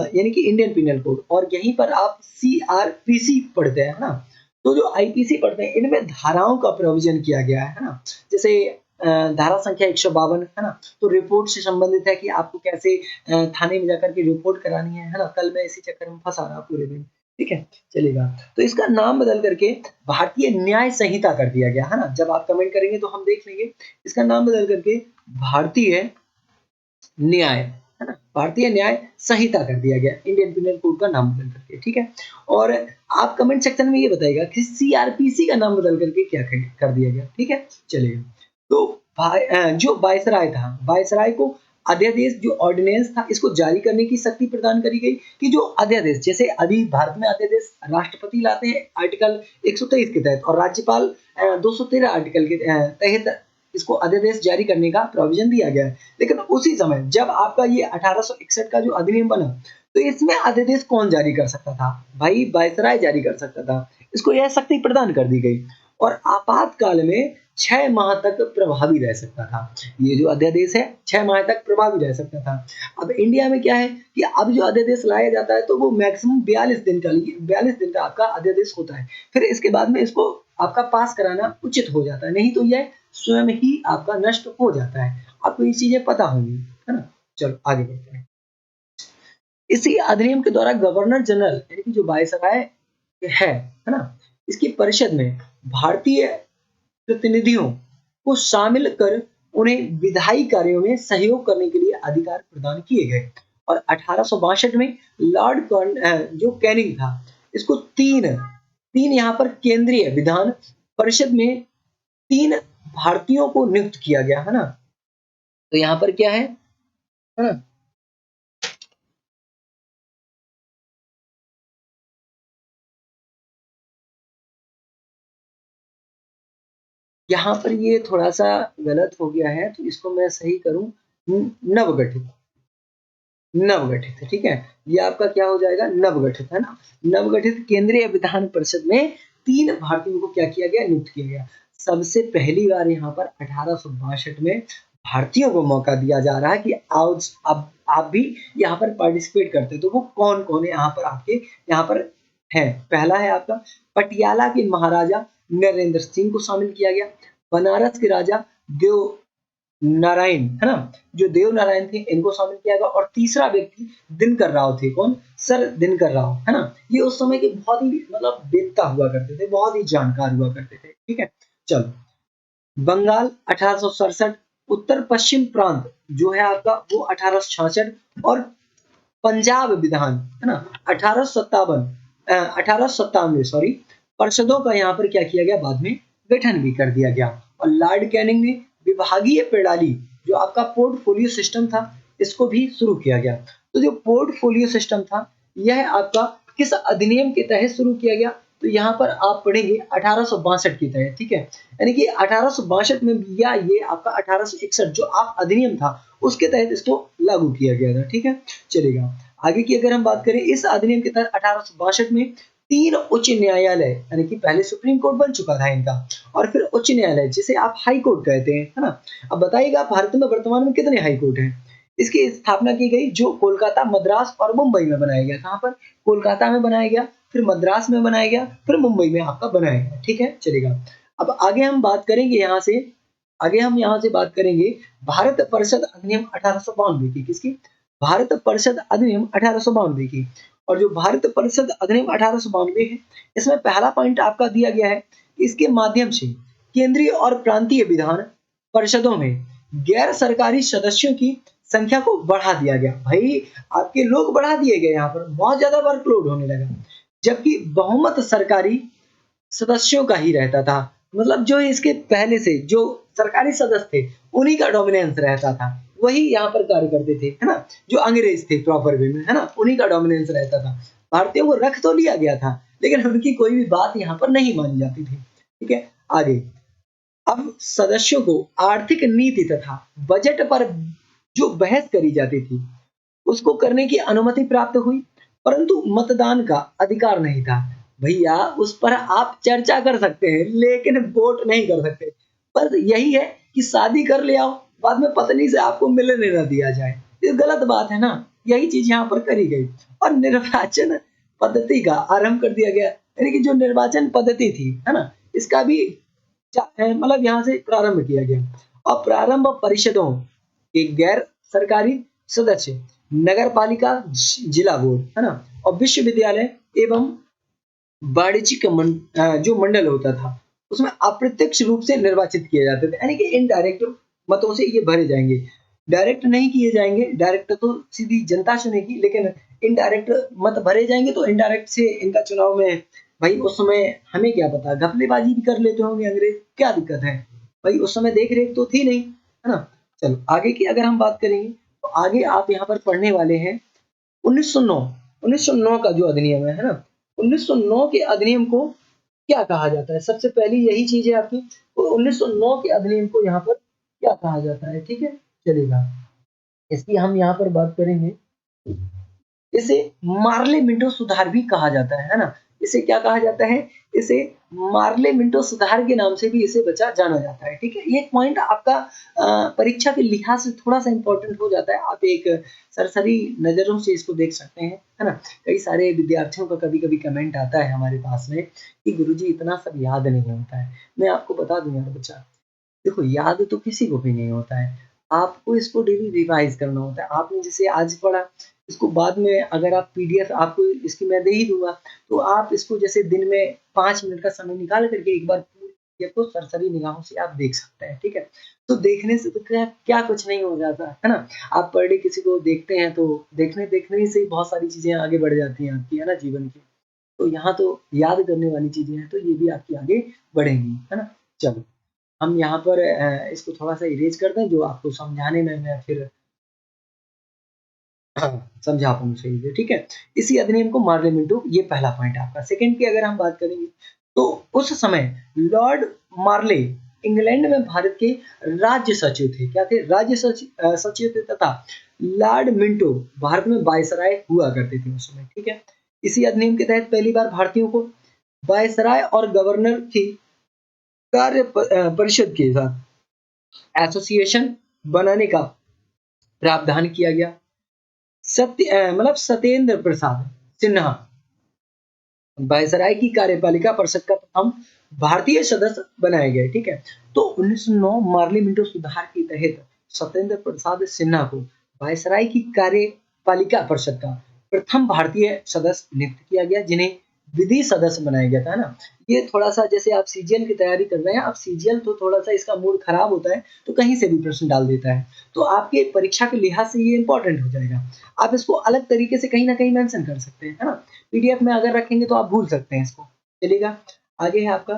यानी कि इंडियन पिनल कोड, और यहीं पर आप सीआरपीसी पढ़ते हैं ना। तो जो आईपीसी पढ़ते हैं इनमें धाराओं का प्रोविजन किया गया है ना। जैसे धारा संख्या 152, है ना, तो रिपोर्ट से संबंधित है कि आपको कैसे थाने में जाकर के रिपोर्ट करानी है ना। कल मैं इसी चक्कर में फंसा रहा पूरे दिन, ठीक है। चलेगा, तो इसका नाम बदल करके भारतीय न्याय संहिता कर दिया गया, है ना। जब आप कमेंट करेंगे तो हम देख लेंगे, इसका नाम बदल करके भारतीय न्याय, है ना, भारतीय न्याय संहिता कर दिया गया, इंडियन पिनल कोड का नाम बदल करके, ठीक है। और आप कमेंट सेक्शन में ये बताइएगा कि सीआरपीसी का नाम बदल करके क्या कर दिया गया, ठीक है। चलिए, तो जो वायसराय था, वायसराय को अध्यादेश जो ऑर्डिनेंस था इसको जारी करने की शक्ति प्रदान करी गई कि जो अध्यादेश, जैसे अभी भारत में अध्यादेश राष्ट्रपति लाते हैं आर्टिकल 123 के तहत और राज्यपाल 213 आर्टिकल के तहत इसको अध्यादेश जारी करने का प्रोविजन दिया गया है। लेकिन उसी समय जब आपका ये 1861 का जो अधिनियम बना तो इसमें अध्यादेश कौन जारी कर सकता था, भाई वायसराय जारी कर सकता था। इसको यह शक्ति प्रदान कर दी गई और आपातकाल में 6 माह तक प्रभावी रह सकता था। ये जो अध्यादेश है 6 माह तक प्रभावी रह सकता था। अब इंडिया में क्या है कि अब जो अध्यादेश लाया जाता है तो वो मैक्सिमम 42 दिन का आपका अध्यादेश होता है। फिर इसके बाद में इसको आपका पास कराना उचित हो जाता है, नहीं तो यह स्वयं ही आपका नष्ट हो जाता है। आपको ये चीजें पता होंगी, है ना। चलो आगे बढ़ते हैं। इसी अधिनियम के द्वारा गवर्नर जनरल यानी कि जो वायसराय है ना, इसकी परिषद में भारतीय प्रतिनिधियों को शामिल कर उन्हें विधायी कार्यों में सहयोग करने के लिए अधिकार प्रदान किए गए। और 1862 में लॉर्ड जो कैनिंग था, इसको तीन यहाँ पर केंद्रीय विधान परिषद में 3 भारतीयों को नियुक्त किया गया, है ना। तो यहाँ पर क्या है ना, यहाँ पर ये थोड़ा सा गलत हो गया है तो इसको मैं सही करूं, नवगठित, नवगठित, ठीक है। ये आपका क्या हो जाएगा, नवगठित, है ना। नवगठित केंद्रीय विधान परिषद में 3 भारतीयों को क्या किया गया, नियुक्त किया गया। सबसे पहली बार यहाँ पर 1862 में भारतीयों को मौका दिया जा रहा है कि आओ, अब आप भी यहाँ पर पार्टिसिपेट करते हैं। तो वो कौन कौन है यहाँ पर आपके यहाँ पर है? पहला है आपका पटियाला के महाराजा नरेंद्र सिंह को शामिल किया गया, बनारस के राजा देव नारायण, है ना, जो देव नारायण थे इनको शामिल किया गया, और तीसरा व्यक्ति दिनकर राव थे। कौन? सर दिनकर राव, है ना। ये उस समय के बहुत ही मतलब वेत्ता हुआ करते थे, बहुत ही जानकार हुआ करते थे। ठीक है, चलो बंगाल 1867, उत्तर पश्चिम प्रांत जो है आपका वो 1866, और पंजाब विधान, है ना, 1857 सॉरी, परिषदों का यहाँ पर क्या किया गया, बाद में गठन भी कर दिया गया। और लॉर्ड कैनिंग ने विभागीय प्रणाली, जो आपका पोर्टफोलियो सिस्टम था, इसको भी शुरू किया गया। तो जो पोर्टफोलियो सिस्टम था, यह आपका किस अधिनियम के तहत शुरू किया गया? तो यहाँ पर आप पढ़ेंगे 1862 के तहत। ठीक है, यानी कि 1862 में, या ये आपका 1861 जो आप अधिनियम था उसके तहत इसको लागू किया गया था। ठीक है, चलेगा। आगे की अगर हम बात करें, इस अधिनियम के तहत 1862 में 3 उच्च न्यायालय, यानी कि पहले सुप्रीम कोर्ट बन चुका था इनका, और फिर उच्च न्यायालय जिसे आप हाई कोर्ट कहते हैं, है ना। अब बताइएगा भारत में वर्तमान में कितने हाई कोर्ट हैं? इसकी स्थापना की गई जो कोलकाता, मद्रास और मुंबई में बनाया गया। कहाँ पर? कोलकाता में बनाया गया, फिर मद्रास में बनाया गया, फिर मुंबई में आपका बनाया गया। ठीक है, चलेगा। अब आगे हम बात करेंगे यहाँ से, आगे हम यहाँ से बात करेंगे भारत परिषद अधिनियम 1892 की। किसकी? भारत परिषद अधिनियम 1892 की। और जो भारत परिषद अधिनियम 1892 है, इसमें पहला पॉइंट आपका दिया गया है, इसके माध्यम से केंद्रीय और प्रांतीय विधान परिषदों में गैर सरकारी सदस्यों की संख्या को बढ़ा दिया गया। भाई आपके लोग बढ़ा दिए गए, यहाँ पर बहुत ज्यादा वर्कलोड होने लगा, जबकि बहुमत सरकारी सदस्यों का ही रहता था। मतलब जो इसके पहले से जो सरकारी सदस्य थे उन्हीं का डोमिनेंस रहता था, वही यहाँ पर कार्य करते थे, है ना। जो अंग्रेज थे प्रॉपर वे में, है ना, उन्हीं का डोमिनेंस रहता था। भारतीयों को रख तो लिया गया था, लेकिन उनकी कोई भी बात यहाँ पर नहीं मानी जाती थी। ठीक है, आगे। अब सदस्यों को आर्थिक नीति तथा बजट पर जो बहस करी जाती थी उसको करने की अनुमति प्राप्त हुई, परंतु मतदान का अधिकार नहीं था। भैया उस पर आप चर्चा कर सकते हैं लेकिन वोट नहीं कर सकते। पर यही है कि शादी कर ले आओ, बाद में पत्नी से आपको मिलने न दिया जाए, ये गलत बात है ना। यही चीज यहाँ पर करी गई, और निर्वाचन पद्धति का आरंभ कर दिया गया, यानी कि जो निर्वाचन पद्धति थी, है ना, इसका भी मतलब यहाँ से प्रारंभ किया गया। और प्रारंभ परिषदों के गैर सरकारी सदस्य, नगर पालिका, जिला बोर्ड, है ना, और विश्वविद्यालय एवं वाणिज्यिक जो मंडल होता था उसमें अप्रत्यक्ष रूप से निर्वाचित किए जाते थे, यानी कि इनडायरेक्ट मतों से ये भरे जाएंगे। डायरेक्ट नहीं किए जाएंगे, डायरेक्ट तो सीधी जनता चुनेगी, लेकिन इनडायरेक्ट मत भरे जाएंगे। तो इनडायरेक्ट से इनका चुनाव में, भाई उस समय हमें क्या पता, घपलेबाजी भी कर लेते होंगे अंग्रेज, क्या दिक्कत है भाई, उस समय देख रेख तो थी नहीं, है ना। चलो आगे की अगर हम बात करेंगे, तो आगे आप यहाँ पर पढ़ने वाले हैं 1909, 1909 का जो अधिनियम है ना, 1909 के अधिनियम को क्या कहा जाता है? सबसे पहली यही चीज है आपकी, तो 1909 के अधिनियम को यहाँ पर क्या कहा जाता है? ठीक है, चलेगा। इसकी हम यहाँ पर बात करेंगे, इसे मार्ले मिंटो सुधार भी कहा जाता है ना। इसे क्या कहा जाता है? इसे मार्ले मिंटो सुधार के नाम से भी इसे बचा जाना जाता है। ठीक है, ये पॉइंट आपका परीक्षा के लिहाज से थोड़ा सा इंपॉर्टेंट हो जाता है, आप एक सरसरी नजरों से इसको देख सकते हैं, है ना। कई सारे विद्यार्थियों का कभी कभी कमेंट आता है हमारे पास में कि गुरुजी इतना सब याद नहीं होता है। मैं आपको बता दूं यार बच्चा, देखो याद तो किसी को भी नहीं होता है, आपको इसको डेली रिवाइज करना होता है। आपने जैसे आज पढ़ा, इसको बाद में अगर आप पीडीएफ आपको इसकी मैं दे ही दूंगा, तो आप इसको जैसे दिन में 5 मिनट का समय निकाल करके एक बार पूरी पीडीएफ को सरसरी निगाहों से आप देख सकते हैं। ठीक है, तो देखने से तो क्या क्या कुछ नहीं हो जाता है ना। आप पर डे किसी को देखते हैं तो देखने देखने से ही बहुत सारी चीजें आगे बढ़ जाती हैं आपकी, है ना, जीवन की। तो यहाँ तो याद करने वाली चीजें हैं, तो ये भी आपकी आगे बढ़ेंगी, है ना। चलो हम यहाँ पर इसको थोड़ा सा इरेज कर दें, जो आपको समझाने में मैं फिर समझा पाऊँ सही से। ठीक है, इसी अधिनियम को मार्ले मिंटो, ये पहला पॉइंट आपका। सेकंड की अगर हम बात करेंगे, तो उस समय लॉर्ड मार्ले इंग्लैंड में भारत के राज्य सचिव थे। क्या थे? राज्य सचिव थे, तथा लॉर्ड मिंटो भारत में वायसराय हुआ करते थे उस समय। ठीक है, इसी अधिनियम के तहत पहली बार भारतीयों को वायसराय और गवर्नर की कार्य परिषद के साथ एसोसिएशन बनाने का प्रावधान किया गया। सत्येंद्र प्रसाद सिन्हा वायसराय की कार्यपालिका परिषद का प्रथम भारतीय सदस्य बनाए गए। ठीक है, तो 1909 मार्ली मिंटो सुधार के तहत सत्येंद्र प्रसाद सिन्हा को वायसराय की कार्यपालिका परिषद का प्रथम भारतीय सदस्य नियुक्त किया गया, जिन्हें विधि सदस्य बनाया गया था ना। ये थोड़ा सा जैसे आप सीजीएल की तैयारी कर रहे हैं, अब सीजीएल तो थोड़ा सा इसका मूड खराब होता है, तो कहीं से भी प्रश्न डाल देता है, तो आपके परीक्षा के लिहाज से ये इंपॉर्टेंट हो जाएगा। आप इसको अलग तरीके से कहीं ना कहीं मेंशन कर सकते हैं, है ना। पीडीएफ में अगर रखेंगे तो आप भूल सकते हैं इसको। चलिएगा, आगे है आपका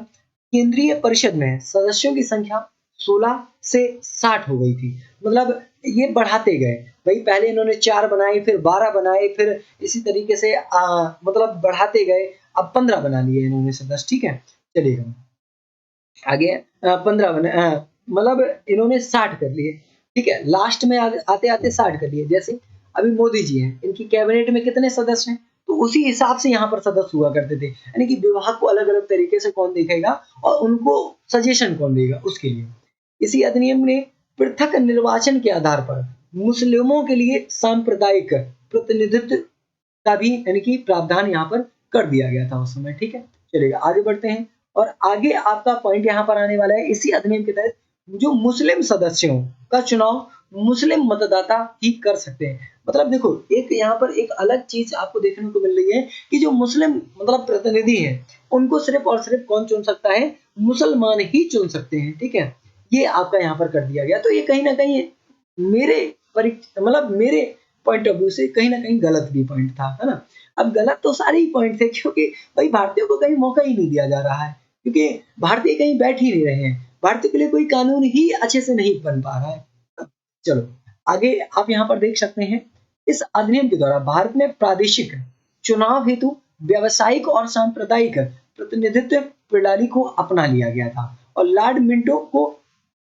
केंद्रीय परिषद में सदस्यों की संख्या 16 से 60 हो गई थी। मतलब ये बढ़ाते गए, भाई पहले इन्होंने 4 बनाए, फिर 12 बनाए, फिर इसी तरीके से मतलब बढ़ाते गए, अब 15 बना लिए इन्होंने सदस्य। ठीक है, चलिएगा आगे 15 बने, मतलब इन्होंने 60 कर लिए। ठीक है, लास्ट में आते आते 60 कर लिए। जैसे अभी मोदी जी हैं, इनकी कैबिनेट में कितने सदस्य हैं, तो उसी हिसाब से यहाँ पर सदस्य हुआ करते थे, यानी कि विभाग को अलग अलग तरीके से कौन देखेगा और उनको सजेशन कौन देगा उसके लिए। इसी अधिनियम ने पृथक निर्वाचन के आधार पर मुस्लिमों के लिए सांप्रदायिक प्रतिनिधित्व का भी यानी कि प्रावधान यहाँ पर कर दिया गया था उस समय। ठीक है, चलिएगा आगे बढ़ते हैं। और आगे आपका पॉइंट यहाँ पर आने वाला है, इसी अधिनियम के तहत जो मुस्लिम सदस्यों का चुनाव मुस्लिम मतदाता ही कर सकते हैं। मतलब देखो, एक यहाँ पर एक अलग चीज आपको देखने को मिल रही है कि जो मुस्लिम मतलब प्रतिनिधि हैं, उनको सिर्फ और सिर्फ कौन चुन सकता है, मुसलमान ही चुन सकते हैं। ठीक है, ये आपका यहाँ पर कर दिया गया। तो ये कहीं ना कहीं मेरे मतलब मेरे पॉइंट ऑफ व्यू से कहीं ना कहीं गलत भी पॉइंट था, है ना। अब गलत तो सारे ही पॉइंट थे, क्योंकि भाई भारतीयों को कहीं मौका ही नहीं दिया जा रहा है, क्योंकि भारतीय कहीं बैठ ही नहीं रहे हैं, भारतीय के लिए कोई कानून ही अच्छे से नहीं बन पा रहा है। चलो आगे आप यहाँ पर देख सकते हैं, इस अधिनियम के द्वारा भारत में प्रादेशिक चुनाव हेतु व्यावसायिक और सांप्रदायिक प्रतिनिधित्व प्रणाली को अपना लिया गया था, और लॉर्ड मिंटो को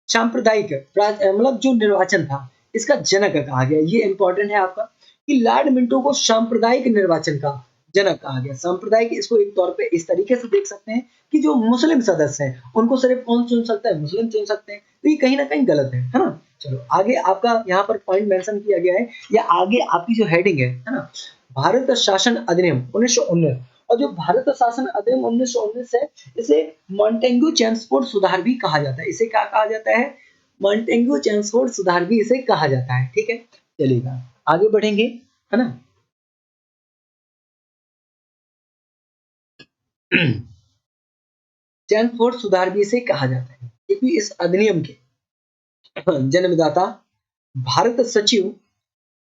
सांप्रदायिक मतलब जो निर्वाचन था इसका जनक कहा गया। ये इंपॉर्टेंट है आपका कि लॉर्ड मिंटो को सांप्रदायिक निर्वाचन का जनक कहा गया। सांप्रदायिक इसको एक तौर पे इस तरीके से देख सकते हैं कि जो मुस्लिम सदस्य हैं उनको सिर्फ कौन चुन सकता है, मुस्लिम चुन सकते हैं। तो ये कहीं ना कहीं गलत है ना। चलो आगे आपका यहाँ पर पॉइंट मेंशन किया गया है, या आगे आपकी जो हेडिंग है ना, भारत शासन अधिनियम 1919। और जो भारत शासन अधिनियम 1919 है, इसे मॉन्टेग्यू चेम्सफोर्ड सुधार भी कहा जाता है। इसे क्या कहा जाता है, मॉन्टेग्यू चेम्सफोर्ड सुधार भी इसे कहा जाता है। ठीक है, चलिएगा आगे बढ़ेंगे, है ना। चेम्सफोर्ड सुधार भी इसे कहा जाता है, क्योंकि इस अधिनियम के जन्मदाता भारत सचिव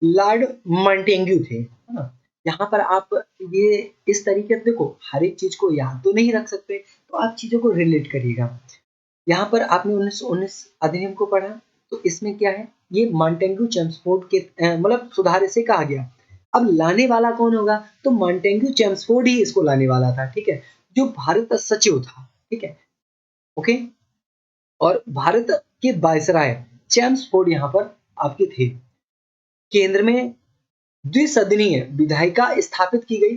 लॉर्ड मॉन्टेग्यू थे, है ना। यहाँ पर आप ये इस तरीके से देखो, हर एक चीज को याद तो नहीं रख सकते, तो आप चीजों को रिलेट करिएगा। यहाँ पर आपने 1919 अधिनियम को पढ़ा, तो इसमें क्या है, ये मॉन्टेग्यू चेम्सफोर्ड के मतलब सुधार इसे कहा गया। अब लाने वाला कौन होगा, तो मॉन्टेग्यू चेम्सफोर्ड ही इसको लाने वाला था। ठीक है, जो भारत सचिव था। ठीक है, ओके। और भारत के वायसराय चेम्सफोर्ड यहाँ पर आपके थे। केंद्र में द्विसदनीय विधायिका स्थापित की गई,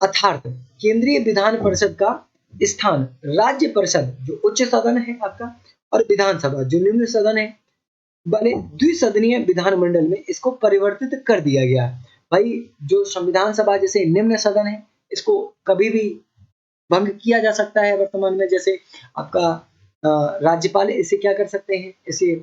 अर्थात केंद्रीय विधान परिषद का स्थान राज्य परिषद जो उच्च सदन है आपका, और विधानसभा जो निम्न सदन है, बने द्विसदनीय विधानमंडल में इसको परिवर्तित कर दिया गया। भाई जो संविधान सभा जैसे निम्न सदन है, इसको कभी भी भंग किया जा सकता है। वर्तमान में जैसे आपका राज्यपाल इसे क्या कर सकते हैं, इसे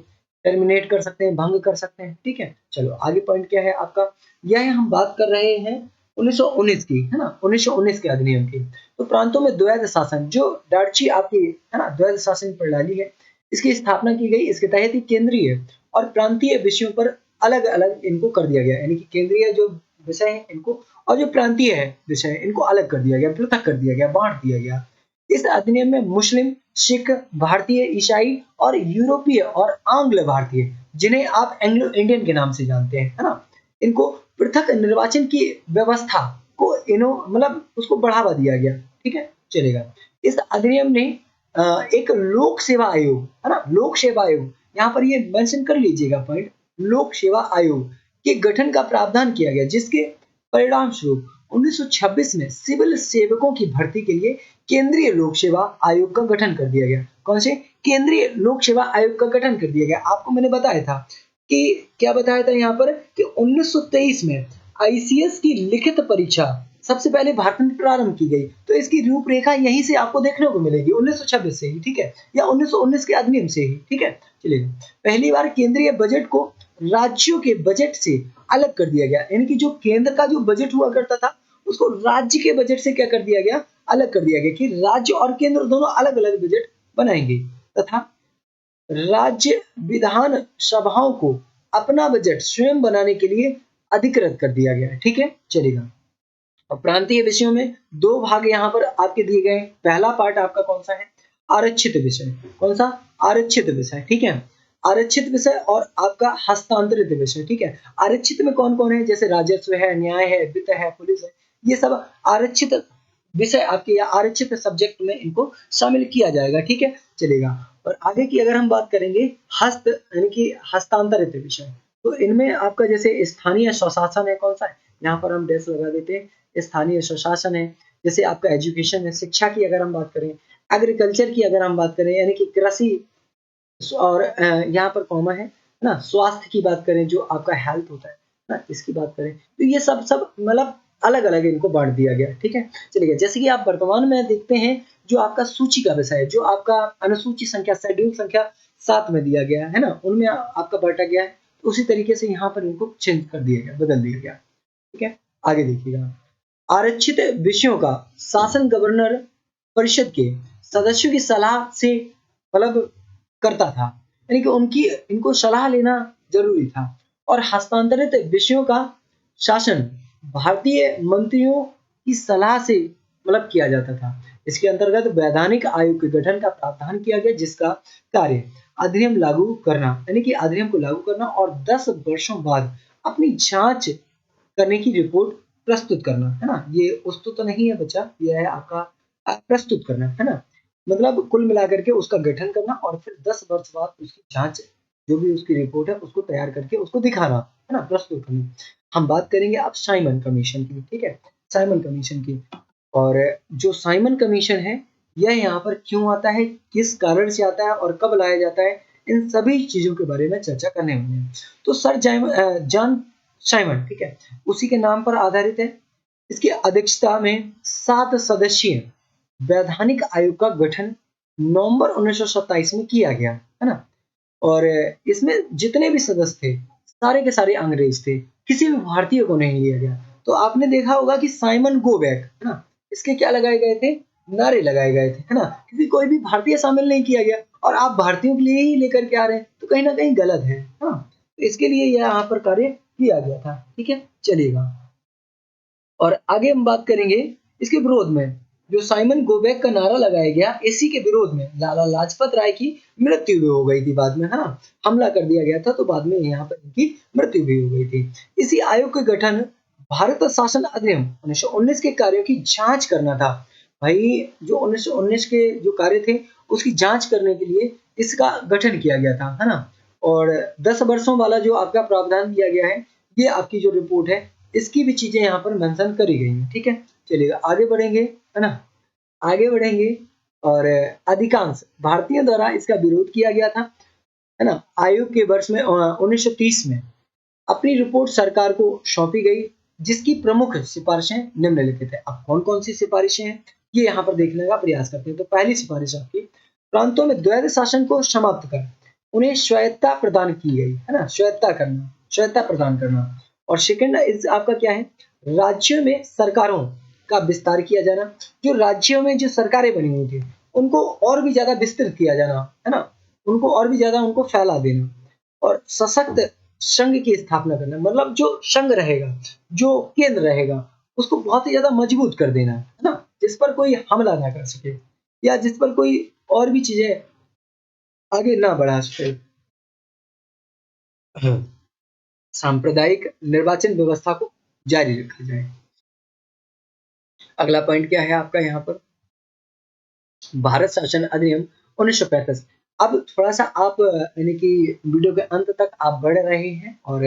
टर्मिनेट कर सकते हैं, भंग कर सकते हैं। ठीक है, चलो आगे पॉइंट क्या है आपका, यह हम बात कर रहे हैं 1919 की, है ना, 1919 के अधिनियम की। तो प्रांतों में द्वैध शासन जो डार्ची आपकी, है ना, द्वैध शासन प्रणाली है, इसकी स्थापना की गई। इसके तहत ही केंद्रीय और प्रांतीय विषयों पर अलग अलग इनको कर दिया गया, यानी कि केंद्रीय जो विषय है इनको, और जो प्रांतीय है विषय इनको अलग कर दिया गया, पृथक कर दिया गया, बांट दिया गया। इस अधिनियम में मुस्लिम, सिख, भारतीय, ईसाई और यूरोपीय और आंग्ल भारतीय, जिन्हें आप एंग्लो इंडियन के नाम से जानते हैं, है ना, इनको पृथक निर्वाचन की व्यवस्था को इनो मतलब उसको बढ़ावा दिया गया। ठीक है, चलेगा। इस अधिनियम ने एक लोक सेवा आयोग, है ना, लोक सेवा आयोग, यहाँ पर ये मेंशन कर लीजिएगा पॉइंट, लोक सेवा आयोग के गठन का प्रावधान किया गया, जिसके परिणाम स्वरूप 1926 में सिविल सेवकों की भर्ती के लिए केंद्रीय लोक सेवा आयोग का गठन कर दिया गया। कौन से? केंद्रीय लोक सेवा आयोग का गठन कर दिया गया। आपको मैंने बताया था कि क्या बताया था यहाँ पर कि 1923 में आईसीएस की लिखित परीक्षा सबसे पहले भारत में प्रारंभ की गई। तो इसकी रूपरेखा यहीं से आपको देखने को मिलेगी 1926 से ही, ठीक है, या 1919 के अधिनियम से ही, ठीक है। चलिए, पहली बार केंद्रीय बजट को राज्यों के बजट से अलग कर दिया गया, यानी कि जो केंद्र का जो बजट हुआ करता था उसको राज्य के बजट से क्या कर दिया गया, अलग कर दिया गया, कि राज्य और केंद्र दोनों अलग अलग बजट बनाएंगे, तथा राज्य विधान सभाओं को अपना बजट स्वयं बनाने के लिए अधिकृत कर दिया गया है, ठीक है, चलेगा। और प्रांतीय विषयों में दो भाग यहाँ पर आपके दिए गए। पहला पार्ट आपका कौन सा है? आरक्षित विषय। कौन सा? आरक्षित विषय, ठीक है। आरक्षित विषय और आपका हस्तांतरित विषय, ठीक है। आरक्षित में कौन कौन है? जैसे राजस्व है, न्याय है, वित्त है, पुलिस है, ये सब आरक्षित विषय आपके या आरक्षित सब्जेक्ट में इनको शामिल किया जाएगा, ठीक है, चलेगा। और आगे की अगर हम बात करेंगे हस्त यानी कि हस्तांतरित विषय, तो इनमें आपका जैसे स्थानीय स्वशासन है, कौन सा है? यहाँ पर हम डैश लगा देते हैं, स्थानीय स्वशासन है। जैसे आपका एजुकेशन है, शिक्षा की अगर हम बात करें, एग्रीकल्चर की अगर हम बात करें यानी कि कृषि, और यहाँ पर कॉमा है ना, स्वास्थ्य की बात करें जो आपका हेल्थ होता है ना, इसकी बात करें तो ये सब सब मतलब अलग अलग इनको बांट दिया गया, ठीक है, चलिए। जैसे कि आप वर्तमान में देखते हैं जो आपका सूची का विषय है, जो आपका अनुसूची संख्या शेड्यूल संख्या 7 में दिया गया है ना, उनमें आपका बांटा गया है। उसी तरीके से यहाँ पर इनको चेंज कर दिया गया, बदल दिया गया, ठीक है। आगे देखिएगा, आरक्षित विषयों का शासन गवर्नर परिषद के सदस्यों की सलाह से मतलब करता था, यानी कि उनकी इनको सलाह लेना जरूरी था। और हस्तांतरित विषयों का शासन भारतीय मंत्रियों की सलाह से मतलब किया जाता था। इसके अंतर्गत वैधानिक आयोग के गठन का प्रावधान किया गया, जिसका कार्य अधिनियम लागू करना, यानी कि अधिनियम को लागू करना और 10 वर्षों बाद अपनी जांच करने की रिपोर्ट प्रस्तुत करना, है ना। ये उस्तुत तो नहीं है बच्चा, ये है आपका प्रस्तुत करना, है ना। मतलब कुल मिलाकर के उसका गठन करना और फिर 10 वर्ष बाद उसकी जांच, जो भी उसकी रिपोर्ट है उसको तैयार करके उसको दिखाना, है ना, प्रस्तुत करना। हम बात करेंगे अब साइमन कमीशन की, ठीक है, साइमन कमीशन की। और जो साइमन कमीशन है यह यहाँ पर क्यों आता है, किस कारण से आता है और कब लाया जाता है, इन सभी चीजों के बारे में चर्चा करने वाले हैं। तो सर जॉन साइमन, ठीक है, उसी के नाम पर आधारित है। इसकी अध्यक्षता में 7 सदस्यीय वैधानिक आयोग का गठन नवंबर 1927 में किया गया, है ना। और इसमें जितने भी सदस्य थे सारे के सारे अंग्रेज थे, किसी भी भारतीय को नहीं लिया गया। तो आपने देखा होगा कि साइमन गो बैक, है ना, इसके क्या लगाए गए थे, नारे लगाए गए थे, है ना, क्योंकि कोई भी भारतीय शामिल नहीं किया गया और आप भारतीयों के लिए ही लेकर के आ रहे हैं, तो कहीं ना कहीं गलत है, हाँ। तो इसके लिए यह यहाँ पर कार्य किया गया था, ठीक है, चलिएगा। और आगे हम बात करेंगे इसके विरोध में, जो साइमन गोबैक का नारा लगाया गया, इसी के विरोध में लाला लाजपत राय की मृत्यु भी हो गई थी बाद में, है ना, हमला कर दिया गया था, तो बाद में यहाँ पर इनकी मृत्यु भी हो गई थी। इसी आयोग का गठन भारत शासन अधिनियम 1919 के कार्यों की जांच करना था। भाई जो 1919 के जो कार्य थे उसकी जांच करने के लिए इसका गठन किया गया था, है ना। और 10 वर्षों वाला जो आपका प्रावधान दिया गया है, ये आपकी जो रिपोर्ट है इसकी भी चीजें यहाँ पर मेंशन करी गई हैं, ठीक है, चलिएगा आगे बढ़ेंगे, है ना, आगे बढ़ेंगे। और अधिकांश भारतीयों द्वारा इसका विरोध किया गया था, है ना। आयोग के वर्ष में 1930 में अपनी रिपोर्ट सरकार को सौंपी गई, जिसकी प्रमुख सिफारिशें निम्नलिखित है। अब कौन कौन सी सिफारिशें हैं ये यहाँ पर देखने का प्रयास करते हैं। तो पहली सिफारिश आपकी, प्रांतों में द्वैध शासन को समाप्त कर उन्हें स्वायत्ता प्रदान की गई, है ना, स्वायत्ता करना, स्वायत्ता प्रदान करना। और सेकंड इज आपका क्या है, राज्यों में सरकारों का विस्तार किया जाना, जो राज्यों में जो सरकारें बनी हुई थी उनको और भी ज्यादा विस्तृत किया जाना, है ना, उनको और भी ज्यादा उनको फैला देना। और सशक्त संघ की स्थापना करना, मतलब जो संघ रहेगा, जो केंद्र रहेगा, उसको बहुत ही ज्यादा मजबूत कर देना, है ना, जिस पर कोई हमला ना कर सके या जिस पर कोई और भी चीजें आगे ना बढ़ा सके। सांप्रदायिक निर्वाचन व्यवस्था को जारी रखा जाए। अगला पॉइंट क्या है आपका यहाँ पर, भारत शासन अधिनियम 1935। अब थोड़ा सा आप यानी कि वीडियो के अंत तक आप बढ़ रहे हैं और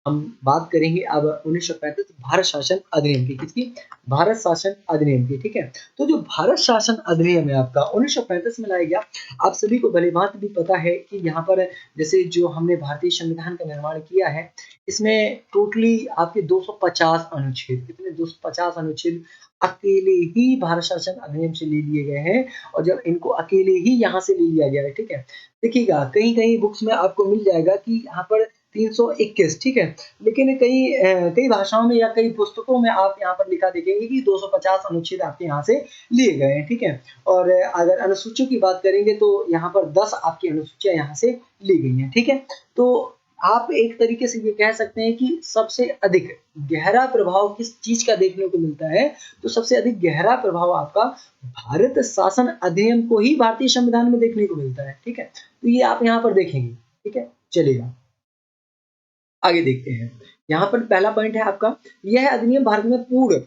हम बात करेंगे अब 1935 भारत शासन अधिनियम की। किसकी? भारत शासन अधिनियम की, ठीक है। तो जो भारत शासन अधिनियम है आपका 1935 में लाया गया। आप सभी को भलीभांति भी पता है कि यहाँ पर जैसे जो हमने भारतीय संविधान का निर्माण किया है, इसमें टोटली आपके 250 अनुच्छेद, कितने? 250 अनुच्छेद अकेले ही भारत शासन अधिनियम से ले लिए गए हैं। और जब इनको अकेले ही यहाँ से ले लिया गया है, ठीक है। देखिएगा कहीं-कहीं बुक्स में आपको मिल जाएगा कि यहाँ पर 321, ठीक है। लेकिन कई भाषाओं में या कई पुस्तकों में आप यहाँ पर लिखा देखेंगे कि 250 अनुच्छेद आपके यहाँ से लिए गए हैं, ठीक है। और अगर अनुसूचियों की बात करेंगे तो यहाँ पर 10 आपकी अनुसूचियाँ यहाँ से ली गई हैं, ठीक है। तो आप एक तरीके से ये कह सकते हैं कि सबसे अधिक गहरा प्रभाव किस चीज़ का देखने को मिलता है, तो सबसे अधिक गहरा प्रभाव आपका भारत शासन अधिनियम को ही भारतीय संविधान में देखने को मिलता है, ठीक है। तो ये आप यहाँ पर देखेंगे, ठीक है। चलिएगा आगे देखते हैं। यहाँ पर पहला पॉइंट है आपका, यह अधिनियम भारत में पूर्ण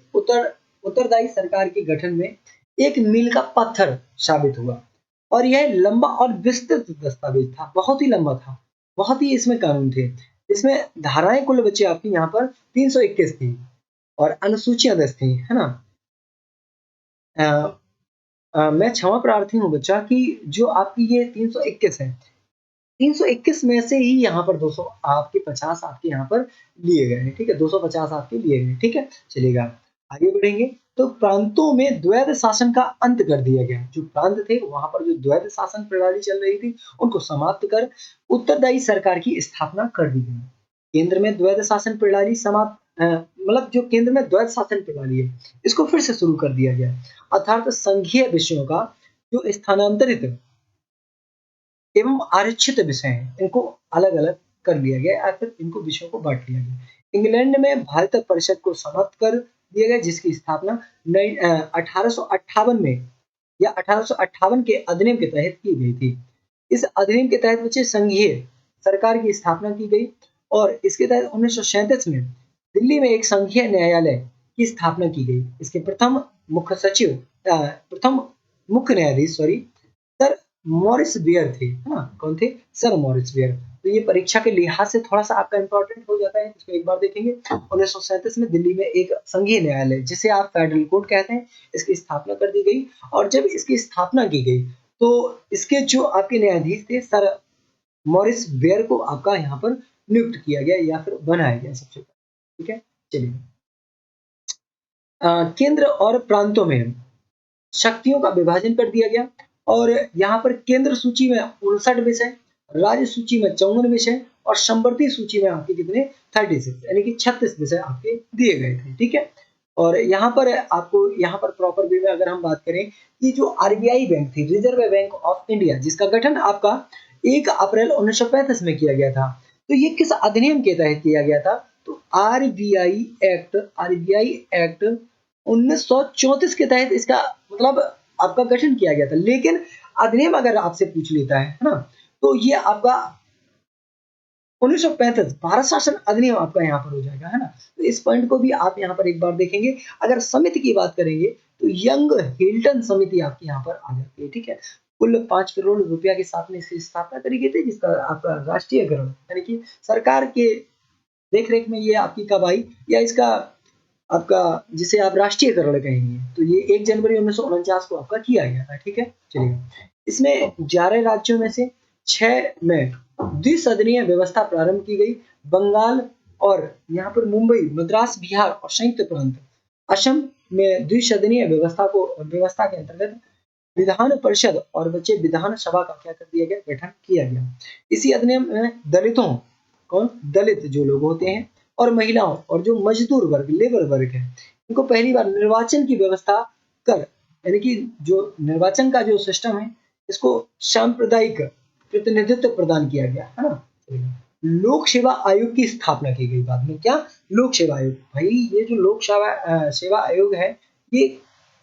उत्तरदायी सरकार के गठन में एक मील का पत्थर साबित हुआ। और यह लंबा और विस्तृत दस्तावेज था, बहुत ही लंबा था, बहुत ही इसमें कानून थे। इसमें धाराएं कुल बच्चे आपकी यहाँ पर 321 थी और अनुसूचियां 10 थी, है ना। अ, मैं क्षमा प्रार्थी हूँ बच्चा कि जो आपकी ये 321 है, 321 में से ही यहाँ पर 200 आपके 50 आपके यहाँ पर लिए गए हैं, ठीक है। 250 आपके लिए गए हैं, ठीक है। चलिएगा आगे बढ़ेंगे। तो प्रांतों में द्वैध शासन का अंत कर दिया गया। जो प्रांत थे वहां पर जो द्वैध शासन प्रणाली चल रही थी उनको समाप्त कर उत्तरदायी सरकार की स्थापना कर दी गई। केंद्र में द्वैध शासन प्रणाली समाप्त मतलब जो केंद्र में द्वैध शासन प्रणाली है इसको फिर से शुरू कर दिया गया, अर्थात संघीय विषयों का जो स्थानांतरित एवं आरक्षित विषय हैं इनको अलग अलग कर लिया गया या फिर इनको विषयों को बांट लिया गया। इंग्लैंड में भारत परिषद को समाप्त कर दिया गया जिसकी स्थापना 1858 में या 1858 के अधिनियम के तहत की गई थी। इस अधिनियम के तहत बच्चे संघीय सरकार की स्थापना की गई और इसके तहत 1937 में दिल्ली में एक संघीय न्यायालय की स्थापना की गई। इसके प्रथम मुख्य न्यायाधीश सर मॉरिस बियर थे, है ना। कौन थे? Sir Maurice Gwyer. तो ये परीक्षा के लिहाज से थोड़ा सा आपका इंपॉर्टेंट हो जाता है, इसको एक बार देखेंगे। 1937 में दिल्ली में एक संघीय न्यायालय जिसे आप फेडरल कोर्ट कहते हैं इसकी स्थापना कर दी गई। और जब इसकी स्थापना की गई तो इसके जो आपके न्यायाधीश थे सर मॉरिस बियर को आपका यहाँ पर नियुक्त किया गया या फिर बनाया गया सबसे पहले, ठीक है। चलिए केंद्र और प्रांतों में शक्तियों का विभाजन कर दिया गया और यहाँ पर केंद्र सूची में 59 विषय, राज्य सूची में 54 विषय और संवर्ती सूची में आपके कितने 36 यानी कि 36 विषय आपके दिए गए थे, ठीक है। और यहाँ पर आपको यहाँ पर प्रॉपर वे में अगर हम बात करें कि जो आरबीआई बैंक थी, रिजर्व बैंक ऑफ इंडिया, जिसका गठन आपका 1 अप्रैल 1935 में किया गया था। तो ये किस अधिनियम के तहत किया गया था? तो आरबीआई एक्ट 1934 के तहत इसका मतलब आपका गठन किया गया था। लेकिन अधिनियम अगर आपसे पूछ लेता है ना, तो ये आपका 1935 भारत शासन अधिनियम आपका यहाँ पर हो जाएगा, है ना। तो इस पॉइंट को भी आप यहाँ पर एक बार देखेंगे। अगर समिति की बात करेंगे तो यंग हिल्टन समिति आपकी यहाँ पर आ जाती है, ठीक है। कुल 5 करोड़ रुपया के साथ में इसकी स्थापना करी गई थी, जिसका आपका राष्ट्रीयकरण यानी कि सरकार के देख-रेख में ये आपकी कब आई या इसका आपका जिसे आप राष्ट्रीयकरण कहेंगे, तो ये 1 जनवरी 1949 को आपका किया गया था, ठीक है। चलिए इसमें 11 राज्यों में से 6 में द्विसदनीय व्यवस्था प्रारंभ की गई। बंगाल और यहाँ पर मुंबई, मद्रास, बिहार और संयुक्त प्रांत असम में द्विसदनीय व्यवस्था के अंतर्गत विधान परिषद और बच्चे विधान सभा का क्या कर दिया गया? गठन किया गया। इसी अधिनियम में दलितों, कौन? दलित जो लोग होते हैं और महिलाओं और जो मजदूर वर्ग, लेबर वर्ग है, इनको पहली बार निर्वाचन की व्यवस्था कर यानी कि जो निर्वाचन का जो सिस्टम है इसको सांप्रदायिक प्रतिनिधित्व प्रदान किया गया, है ना। लोक सेवा आयोग की स्थापना की गई बाद में। क्या? लोक सेवा आयोग। भाई ये जो लोक सेवा आयोग है ये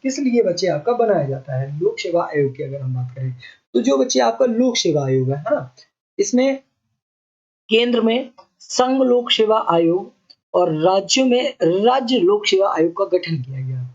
किस लिए बच्चे आपका बनाया जाता है? लोक सेवा आयोग की अगर हम बात करें तो जो बच्चे आपका लोक सेवा आयोग है ना, इसमें केंद्र में संघ लोक सेवा आयोग और राज्यों में राज्य लोक सेवा आयोग का गठन किया गया।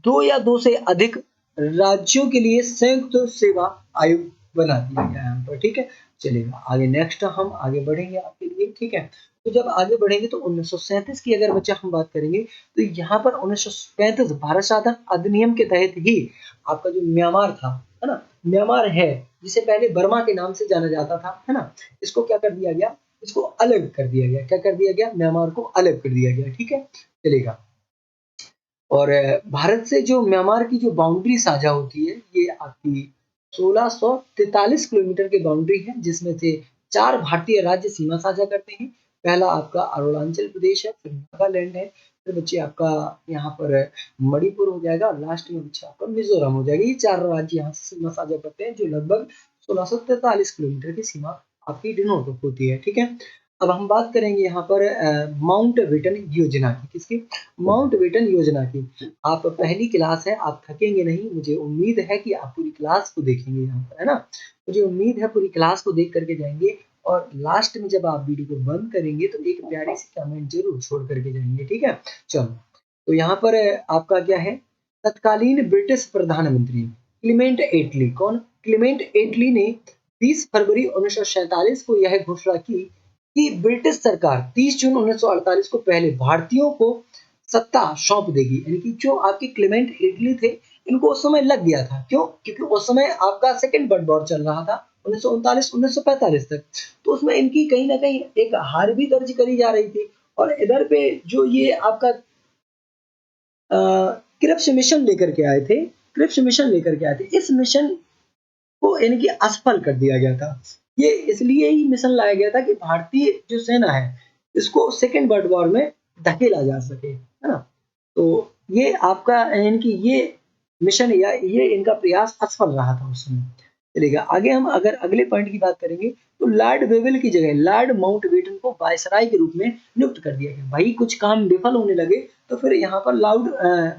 2 या 2 से अधिक राज्यों के लिए संयुक्त सेवा आयोग बना दिया गया है यहाँ पर, ठीक है। चलिएगा आगे नेक्स्ट हम आगे बढ़ेंगे आपके लिए, ठीक है। तो जब आगे बढ़ेंगे तो 1937 की अगर बच्चा हम बात करेंगे तो यहाँ पर 1935 भारत शासन अधिनियम के तहत ही आपका जो म्यांमार था, है ना, म्यांमार है जिसे पहले बर्मा के नाम से जाना जाता था, है ना, इसको क्या कर दिया गया, इसको अलग कर दिया गया। क्या कर दिया गया, म्यांमार को अलग कर दिया गया। ठीक है, चलेगा। और भारत से जो म्यांमार की जो बाउंड्री साझा होती है ये आपकी 1643 किलोमीटर की बाउंड्री है, जिसमें से 4 भारतीय राज्य सीमा साझा करते हैं। पहला आपका अरुणाचल प्रदेश है, फिर नागालैंड है, फिर बच्चे आपका यहाँ पर मणिपुर हो जाएगा और लास्ट में बच्चे आपका मिजोरम हो जाएगा। ये 4 राज्य यहाँ से सीमा साझा करते हैं, जो लगभग 1643 किलोमीटर की सीमा आपकी डिनोट होती है। ठीक है, अब हम बात करेंगे यहाँ पर माउंट बेटन योजना की। किसकी, माउंट बेटन योजना की। आप पहली क्लास है, आप थकेंगे नहीं, मुझे उम्मीद है कि आप पूरी क्लास को देखेंगे यहाँ पर, है ना, मुझे उम्मीद है पूरी क्लास को देख करके जाएंगे और लास्ट में जब आप वीडियो को बंद करेंगे तो एक प्यारी सी कमेंट जरूर छोड़ करके जाएंगे। ठीक है, चलो, तो यहाँ पर आपका क्या है, तत्कालीन ब्रिटिश प्रधानमंत्री क्लीमेंट एटली, कौन, क्लीमेंट एटली ने 20 फरवरी 1947 को यह घोषणा की कि ब्रिटिश सरकार 30 जून 1948 को पहले भारतीयों को सत्ता सौंप देगी। यानी कि जो आपके क्लेमेंट एटली थे, इनको उस समय लग गया था, क्यों, क्योंकि उस समय आपका सेकंड वर्ल्ड वॉर चल रहा था 1939-1945 तक, तो उसमें इनकी कहीं ना कहीं एक हार भी दर्ज करी जा रही थी। और इधर पे जो ये आपका क्रिप्स मिशन लेकर के आए थे, क्रिप्स मिशन लेकर के आए थे, इस मिशन को यानी कि असफल कर दिया गया था। ये इसलिए ही मिशन लाया गया था कि भारतीय जो सेना है इसको सेकेंड वर्ल्ड वॉर में धकेला जा सके, है ना। तो ये आपका यानी कि ये मिशन या ये इनका प्रयास असफल रहा था उस समय। चलिएगा आगे, हम अगर अगले पॉइंट की बात करेंगे तो लॉर्ड वेवेल की जगह लॉर्ड माउंटबेटन को वायसराय के रूप में नियुक्त कर दिया गया। भाई कुछ काम विफल होने लगे तो फिर यहाँ पर लॉर्ड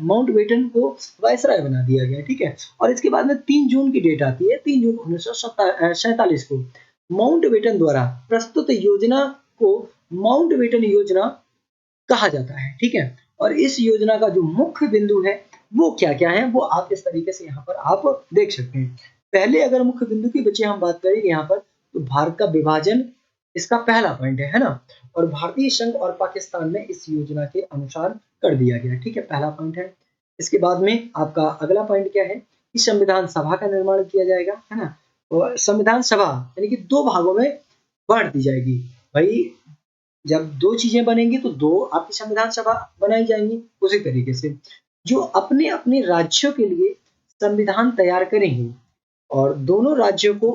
माउंटबेटन को वायसराय बना दिया गया। ठीक है, और इसके बाद में 3 जून की डेट आती है, 3 जून 1947 को माउंटबेटन द्वारा प्रस्तुत योजना को माउंटबेटन योजना कहा जाता है। ठीक है, और इस योजना का जो मुख्य बिंदु है वो क्या क्या है, वो आप इस तरीके से यहाँ पर आप देख सकते हैं। पहले अगर मुख्य बिंदु की बच्चे हम बात करेंगे यहाँ पर, तो भारत का विभाजन इसका पहला पॉइंट है ना, और भारतीय संघ और पाकिस्तान में इस योजना के अनुसार कर दिया गया। ठीक है, पहला पॉइंट है। इसके बाद में आपका अगला पॉइंट क्या है कि संविधान सभा का निर्माण किया जाएगा, है ना, और संविधान सभा यानी कि 2 भागों में बांट दी जाएगी। भाई जब 2 चीजें बनेंगी तो 2 आपकी संविधान सभा बनाई जाएंगी। उसी तरीके से जो अपने अपने राज्यों के लिए संविधान तैयार करेंगे और दोनों राज्यों को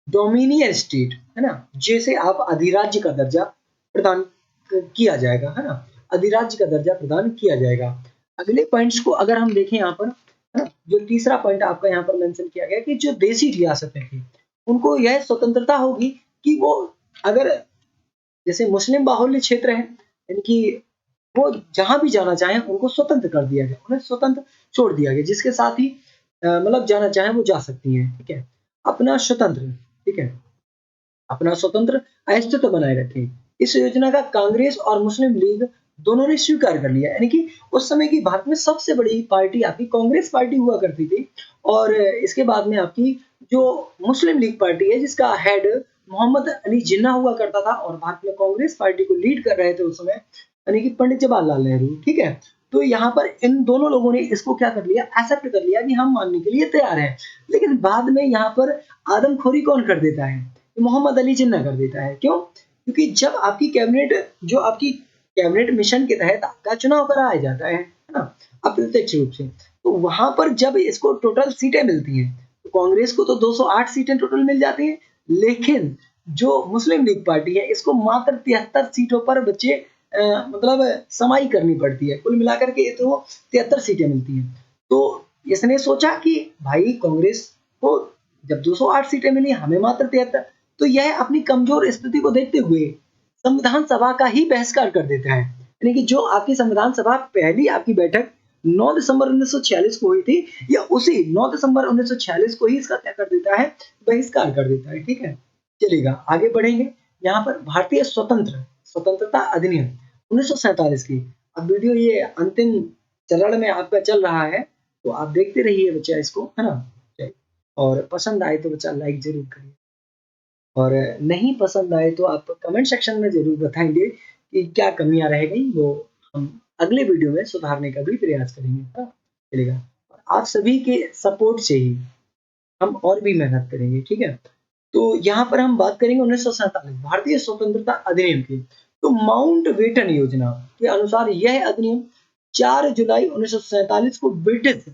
डोमिनियन स्टेट, है ना, जैसे आप अधिराज्य का दर्जा प्रदान किया जाएगा, है ना, अधिराज्य का दर्जा प्रदान किया जाएगा। अगले पॉइंट्स को अगर हम देखें यहाँ पर, है ना, जो तीसरा पॉइंट आपका यहाँ पर मेंशन किया गया कि जो देशी रियासतें थी उनको यह स्वतंत्रता होगी कि वो अगर जैसे मुस्लिम बाहुल्य क्षेत्र है, यानी कि वो जहां भी जाना चाहें उनको स्वतंत्र कर दिया गया, उन्हें स्वतंत्र छोड़ दिया गया, जिसके साथ ही मतलब जाना चाहें वो जा सकती हैं। ठीक है, अपना स्वतंत्र, ठीक है, अपना स्वतंत्र अस्तित्व बनाए रखें। इस योजना का कांग्रेस और मुस्लिम लीग दोनों ने स्वीकार कर लिया। यानी कि उस समय की भारत में सबसे बड़ी पार्टी आपकी कांग्रेस पार्टी हुआ करती थी, और इसके बाद में आपकी जो मुस्लिम लीग पार्टी है जिसका हेड मोहम्मद अली जिन्ना हुआ करता था, और भारत में कांग्रेस पार्टी को लीड कर रहे थे उस समय यानी कि पंडित जवाहरलाल नेहरू। ठीक है, तो यहाँ पर इन दोनों लोगों ने इसको क्या कर लिया, एक्सेप्ट कर लिया कि हम मानने के लिए तैयार हैं। लेकिन बाद में यहाँ पर आदमखोरी कौन कर देता है, मोहम्मद अली जिन्ना कर देता है। क्यों, क्योंकि जब आपकी कैबिनेट जो आपकी कैबिनेट मिशन के तहत आपका चुनाव कराया जाता है ना, अप्रत्यक्ष रूप से, तो वहां पर जब इसको टोटल सीटें मिलती हैं तो कांग्रेस को तो 208 सीटें टोटल मिल जाती हैं, लेकिन जो मुस्लिम लीग पार्टी है इसको मात्र 73 सीटों पर बच्चे मतलब समाई करनी पड़ती है। कुल मिलाकर के तो 73 सीटें मिलती हैं। तो इसने सोचा कि भाई कांग्रेस को जब 208 सीटें मिली, हमें मात्र 73, तो यह अपनी कमजोर स्थिति को देखते हुए संविधान सभा का ही बहिष्कार कर देता है। यानी कि जो आपकी संविधान सभा पहली आपकी बैठक 9 दिसंबर 1946 को हुई थी, या उसी 9 दिसंबर 1946 को ही इसका क्या कर देता है, बहिष्कार कर देता है। ठीक है, चलिएगा आगे बढ़ेंगे। यहाँ पर भारतीय स्वतंत्रता अधिनियम 1947 की। अब वीडियो ये अंतिम चरण में आपका चल रहा है, तो आप देखते रहिए बच्चा इसको, है ना, और पसंद आए तो बच्चा लाइक जरूर करिए। और नहीं पसंद आए तो आप कमेंट सेक्शन में ज़रूर बताएँगे कि क्या कमियाँ रह गई, वो हम अगले वीडियो में सुधारने का भी प्रयास करेंगे। हाँ, चलेगा। आप सभी के सपोर्ट से ही हम और भी मेहनत करेंगे, ठीक है? तो यहाँ पर हम बात करेंगे 1947 भारतीय स्वतंत्रता अधिनियम की। तो माउंटबेटन योजना के अनुसार यह अधिनियम 4 जुलाई 1947 को ब्रिटिश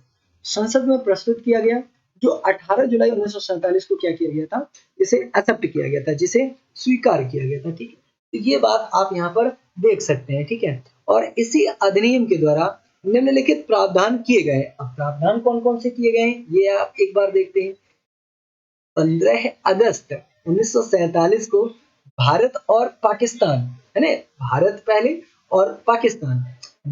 संसद में प्रस्तुत किया गया, जो 18 जुलाई 1947 को क्या किया गया था, इसे एक्सेप्ट किया गया था, जिसे स्वीकार किया गया था, ठीक है? तो ये बात आप यहाँ पर देख सकते हैं, ठीक है? और इसी अधिनियम के द्वारा निम्नलिखित प्रावधान किए गए। अब प्रावधान कौन-कौन से किए गए हैं, ये आप एक बार देखते हैं। 15 अगस्त 1947 को भारत और पाकिस्तान, है ना, भारत पहले और पाकिस्तान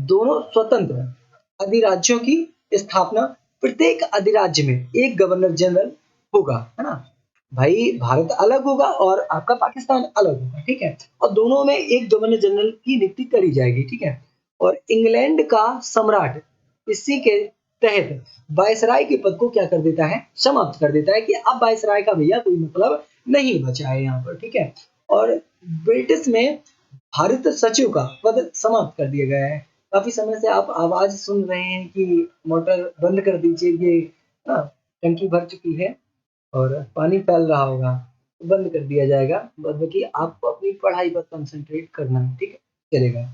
दोनों स्वतंत्र अधिराज्यों की स्थापना। प्रत्येक अधिराज्य में एक गवर्नर जनरल होगा, है ना? भाई भारत अलग होगा और आपका पाकिस्तान अलग होगा, ठीक है? और दोनों में एक गवर्नर जनरल की नियुक्ति करी जाएगी, ठीक है? और इंग्लैंड का सम्राट इसी के तहत वायसराय के पद को क्या कर देता है, समाप्त कर देता है कि अब वायसराय का भैया कोई मतलब नहीं बचा है यहाँ पर, ठीक है? और ब्रिटिश में भारत सचिव का पद समाप्त कर दिया गया है। काफी समय से आप आवाज सुन रहे हैं कि मोटर बंद कर दीजिए, ये ना टंकी भर चुकी है और पानी फैल रहा होगा, तो बंद कर दिया जाएगा। बाद बाकी आपको अपनी पढ़ाई पर कंसंट्रेट करना है, ठीक है? चलेगा।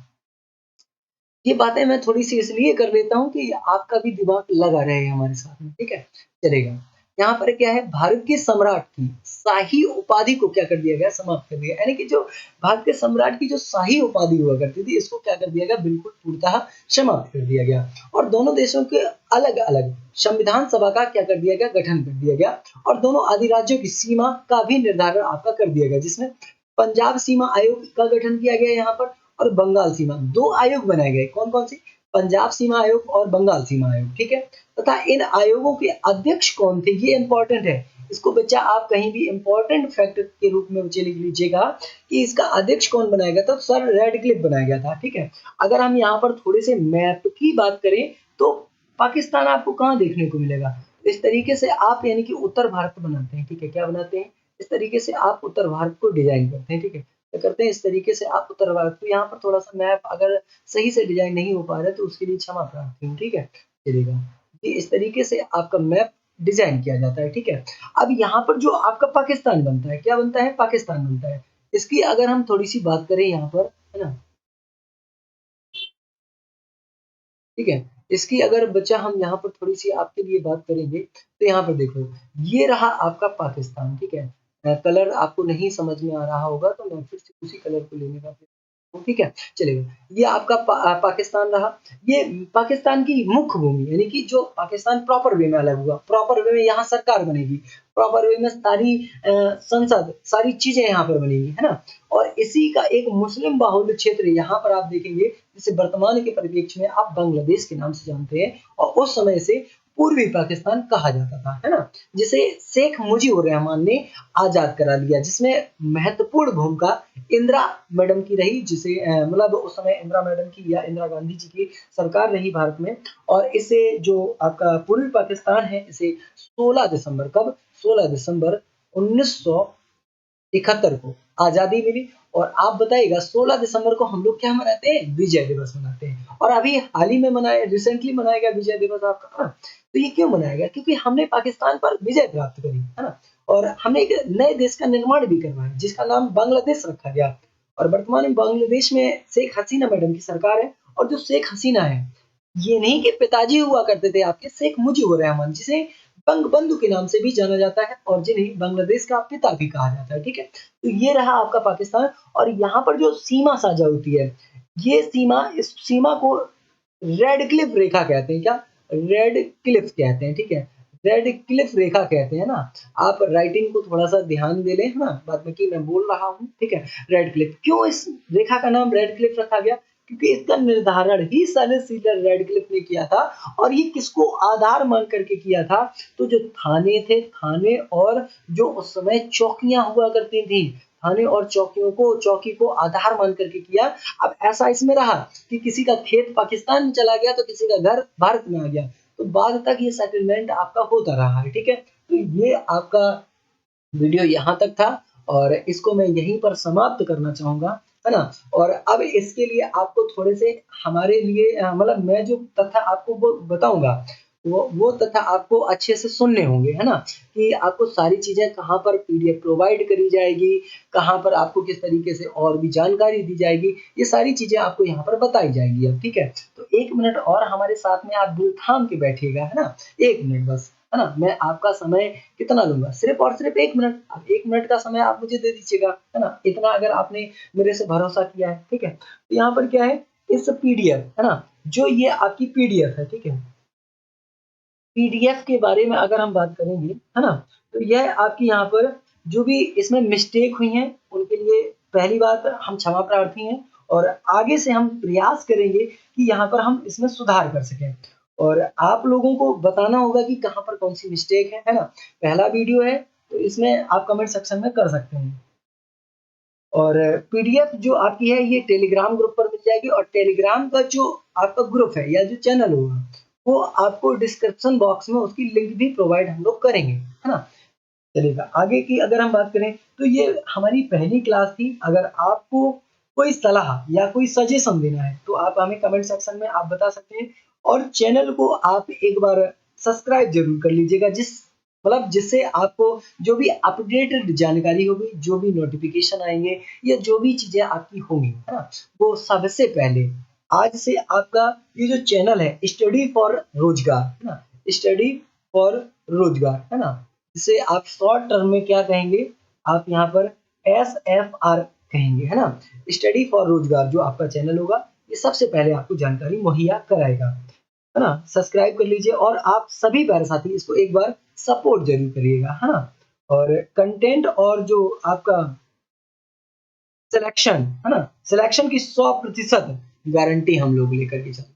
ये बातें मैं थोड़ी-सी इसलिए कर लेता हूँ कि आपका भी दिमाग लगा रहे हमारे साथ में, ठीक है? चलेगा। यहाँ पर क्या है, भारत के सम्राट की शाही उपाधि को क्या कर दिया गया, समाप्त कर दिया। यानी कि जो भारत के सम्राट की जो शाही उपाधि हुआ करती थी, इसको क्या कर दिया गया, बिल्कुल पूर्णतः समाप्त कर दिया गया। और दोनों देशों के अलग-अलग संविधान सभा का क्या कर दिया गया, गठन कर दिया गया और दोनों अधिराज्यों की सीमा का भी निर्धारण आपका कर दिया गया, जिसमें पंजाब सीमा आयोग का गठन किया गया यहाँ पर और बंगाल सीमा, 2 आयोग बनाए गए। कौन-कौन से? पंजाब सीमा आयोग और बंगाल सीमा आयोग, ठीक है? तथा इन आयोगों के अध्यक्ष कौन थे? ये इम्पोर्टेंट है। इसको बच्चा आप कहीं भी इम्पोर्टेंट फैक्ट के रूप में बच्चे लिख लीजिएगा कि इसका अध्यक्ष कौन बनाया गया था? सर रैडक्लिफ बनाया गया था, ठीक है? अगर हम यहाँ पर थोड़े से मैप की बात करें, तो पाकिस्तान आपको कहाँ देखने को मिलेगा? इस तरीके से आप यानी कि उत्तर भारत बनाते हैं, ठीक है? क्या बनाते हैं? इस तरीके से आप उत्तर भारत को डिज़ाइन करते हैं, ठीक है? तो करते हैं इस तरीके से आप उत्तर भारत को। यहाँ पर थोड़ा-सा मैप अगर सही से डिज़ाइन नहीं हो पा रहा है तो उसके लिए क्षमा प्रार्थी हूँ, ठीक है? चलेगा। जी, इस तरीके से आपका मैप डिज़ाइन किया जाता है, ठीक है? अब यहाँ पर जो आपका पाकिस्तान बनता है, क्या बनता है? पाकिस्तान बनता है। इसकी अगर हम थोड़ी-सी बात करें यहाँ पर, है ना? ठीक है? इसकी अगर बच्चा हम यहाँ पर थोड़ी-सी आपके लिए बात करेंगे, तो यहाँ पर देखो, ये रहा आपका पाकिस्तान, ठीक है? कलर आपको नहीं समझ में आ रहा होगा तो मैं फिर से उसी कलर को लेने का ठीक है? चलेगा। ये आपका पाकिस्तान रहा। ये पाकिस्तान की मुख्य भूमि यानी कि जो पाकिस्तान प्रॉपर वे में अलग हुआ, प्रॉपर वे में यहाँ सरकार बनेगी, प्रॉपर वे में सारी संसद, सारी चीज़ें यहाँ पर बनेंगी, है ना? और इसी का एक मुस्लिम बाहुल्य क्षेत्र यहाँ पर आप देखेंगे, जिसे वर्तमान के परिप्रेक्ष्य में आप बांग्लादेश के नाम से जानते हैं और उस समय से पूर्वी पाकिस्तान कहा जाता था, है ना? जिसे शेख मुजीबुर रहमान ने आज़ाद करा लिया, जिसमें महत्वपूर्ण भूमिका इंदिरा मैडम की रही, जिसे मतलब उस समय इंदिरा मैडम की या इंदिरा गांधी जी की सरकार रही भारत में। और इसे जो आपका पूर्वी पाकिस्तान है, इसे 16 दिसंबर कब? 16 दिसंबर 1971 को आज़ादी मिली। और आप बताइएगा 16 दिसंबर को हम लोग क्या मनाते हैं? विजय दिवस मनाते हैं। और अभी हाल ही में मनाया, रिसेंटली मनाया गया विजय दिवस आपका, है ना? तो ये क्यों मनाया गया? क्योंकि हमने पाकिस्तान पर विजय प्राप्त करी, है ना? और हमने एक नए देश का निर्माण भी करवाया, जिसका नाम बांग्लादेश रखा गया। और वर्तमान में बांग्लादेश में शेख हसीना मैडम की सरकार है। और जो शेख हसीना है, ये नहीं कि पिताजी हुआ करते थे आपके, शेख मुजीबुर रहमान, जिसे बंगबंधु के नाम से भी जाना जाता है और जिन्हें बांग्लादेश का पिता भी कहा जाता है, ठीक है? तो ये रहा आपका पाकिस्तान। और यहाँ पर जो सीमा साझा होती है, ये सीमा, इस सीमा को रेड क्लिफ रेखा कहते हैं। क्या? रेड क्लिफ कहते हैं, ठीक है? रेड क्लिफ रेखा कहते हैं ना। आप राइटिंग को थोड़ा-सा ध्यान दे लें, है ना? बाद में कि मैं बोल रहा हूँ, ठीक है? Red Cliff. क्यों इस रेखा का नाम रेड क्लिफ रखा गया? क्योंकि इसका निर्धारण ही सर सीडर रेड क्लिफ ने किया था। और ये किसको आधार मान करके किया था? तो जो थाने थे, थाने और जो उस समय चौकियाँ हुआ करती थी, थाने और चौकियों को, चौकी को आधार मान करके किया। अब ऐसा इसमें रहा कि किसी का खेत पाकिस्तान में चला गया तो किसी का घर भारत में आ गया, तो बाद तक ये सेटलमेंट आपका होता रहा है, ठीक है? तो ये आपका वीडियो यहाँ तक था। और इसको मैं यहीं पर समाप्त करना चाहूँगा, है ना? और अब इसके लिए आपको थोड़े से हमारे लिए मतलब मैं जो तथ्य आपको वो बताऊँगा, वो तथ्य आपको अच्छे से सुनने होंगे, है ना? कि आपको सारी चीज़ें कहाँ पर पीडीएफ प्रोवाइड करी जाएगी, कहाँ पर आपको किस तरीके से और भी जानकारी दी जाएगी, ये सारी चीज़ें आपको यहाँ पर बताई जाएँगी अब, ठीक है? तो 1 मिनट और हमारे साथ में आप दिल थाम के बैठिएगा, है ना? 1 मिनट बस, है ना? मैं आपका समय कितना लूँगा? सिर्फ़ और सिर्फ़ 1 मिनट। अब 1 मिनट का समय आप मुझे दे दीजिएगा, है ना? इतना अगर आपने मेरे से भरोसा किया है, ठीक है? तो यहाँ पर क्या है, इस पीडीएफ, है ना? जो ये आपकी पीडीएफ है, ठीक है? पीडीएफ के बारे में अगर हम बात करेंगे, है ना? तो यह आपकी यहाँ पर जो भी इसमें मिस्टेक हुई हैं, उनके लिए पहली बात हम क्षमा प्रार्थी हैं और आगे से हम प्रयास करेंगे कि यहाँ पर हम इसमें सुधार कर सकें। और आप लोगों को बताना होगा कि कहाँ पर कौन-सी मिस्टेक है ना? पहला वीडियो है, तो इसमें आप कमेंट सेक्शन में कर सकते हैं। और पीडीएफ जो आपकी है ये टेलीग्राम ग्रुप पर मिल जाएगी और टेलीग्राम का जो आपका ग्रुप है या जो चैनल होगा, वो आपको डिस्क्रिप्शन बॉक्स में उसकी लिंक भी प्रोवाइड हम लोग करेंगे, है ना? चलिएगा, आगे की अगर हम बात करें तो ये हमारी पहली क्लास थी। अगर आपको कोई सलाह या कोई सजेशन देना है, तो आप हमें कमेंट सेक्शन में आप बता सकते हैं और चैनल को आप एक बार सब्सक्राइब ज़रूर कर लीजिएगा मतलब जिससे आपको जो भी अपडेटेड जानकारी होगी, जो भी नोटिफ़िकेशन आएँगे या जो भी चीज़ें आपकी होंगी, है ना? वो सबसे पहले आज से आपका ये जो चैनल है स्टडी फॉर रोज़गार, है ना? स्टडी फॉर रोज़गार, है ना? इसे आप शॉर्ट टर्म में क्या कहेंगे? आप यहाँ पर एसएफआर कहेंगे, है ना? स्टडी फॉर रोज़गार जो आपका चैनल होगा, ये सबसे पहले आपको जानकारी मुहैया कराएगा, है ना? सब्सक्राइब कर लीजिए और आप सभी प्यारे साथी इसको एक बार सपोर्ट ज़रूर करिएगा, है ना? और कंटेंट और जो आपका सिलेक्शन, है ना? सिलेक्शन की 100% गारंटी हम लोग लेकर के चलते हैं।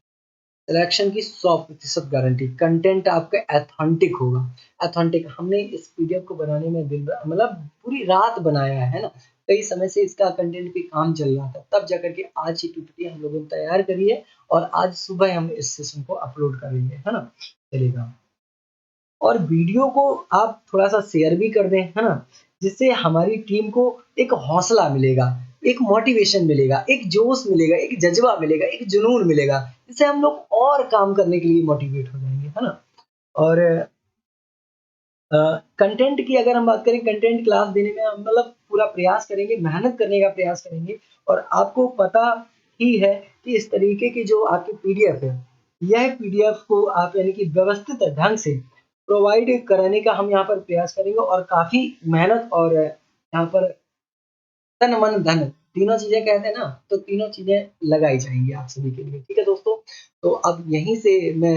सिलेक्शन की 100% गारंटी, कंटेंट आपका ऑथेंटिक होगा। ऑथेंटिक हमने इस पीडीएफ को बनाने में दिन रात मतलब पूरी रात बनाया है ना? कई समय से इसका कंटेंट पे काम चल रहा था, तब जाकर के आज ये पीपीटी हम लोगों ने तैयार करी है और आज सुबह हम इस सेशन को अपलोड करेंगे, है ना? चलिएगा। और वीडियो को आप थोड़ा-सा शेयर भी कर दें, है ना? जिससे हमारी टीम को एक हौसला मिलेगा, एक मोटिवेशन मिलेगा, एक जोश मिलेगा, एक जज़्बा मिलेगा, एक जुनून मिलेगा। इससे हम लोग और काम करने के लिए मोटिवेट हो जाएँगे, है ना? और कंटेंट की अगर हम बात करें, कंटेंट क्लास देने में हम मतलब पूरा प्रयास करेंगे, मेहनत करने का प्रयास करेंगे और आपको पता ही है कि इस तरीके की जो आपकी पीडीएफ है, यह पीडीएफ को आप यानी कि व्यवस्थित ढंग से प्रोवाइड कराने का हम यहाँ पर प्रयास करेंगे और काफ़ी मेहनत और यहाँ पर तन, मन, धन तीनों चीज़ें कहते हैं ना, तो तीनों चीज़ें लगाई जाएँगी आप सभी के लिए। ठीक है दोस्तों? तो अब यहीं से मैं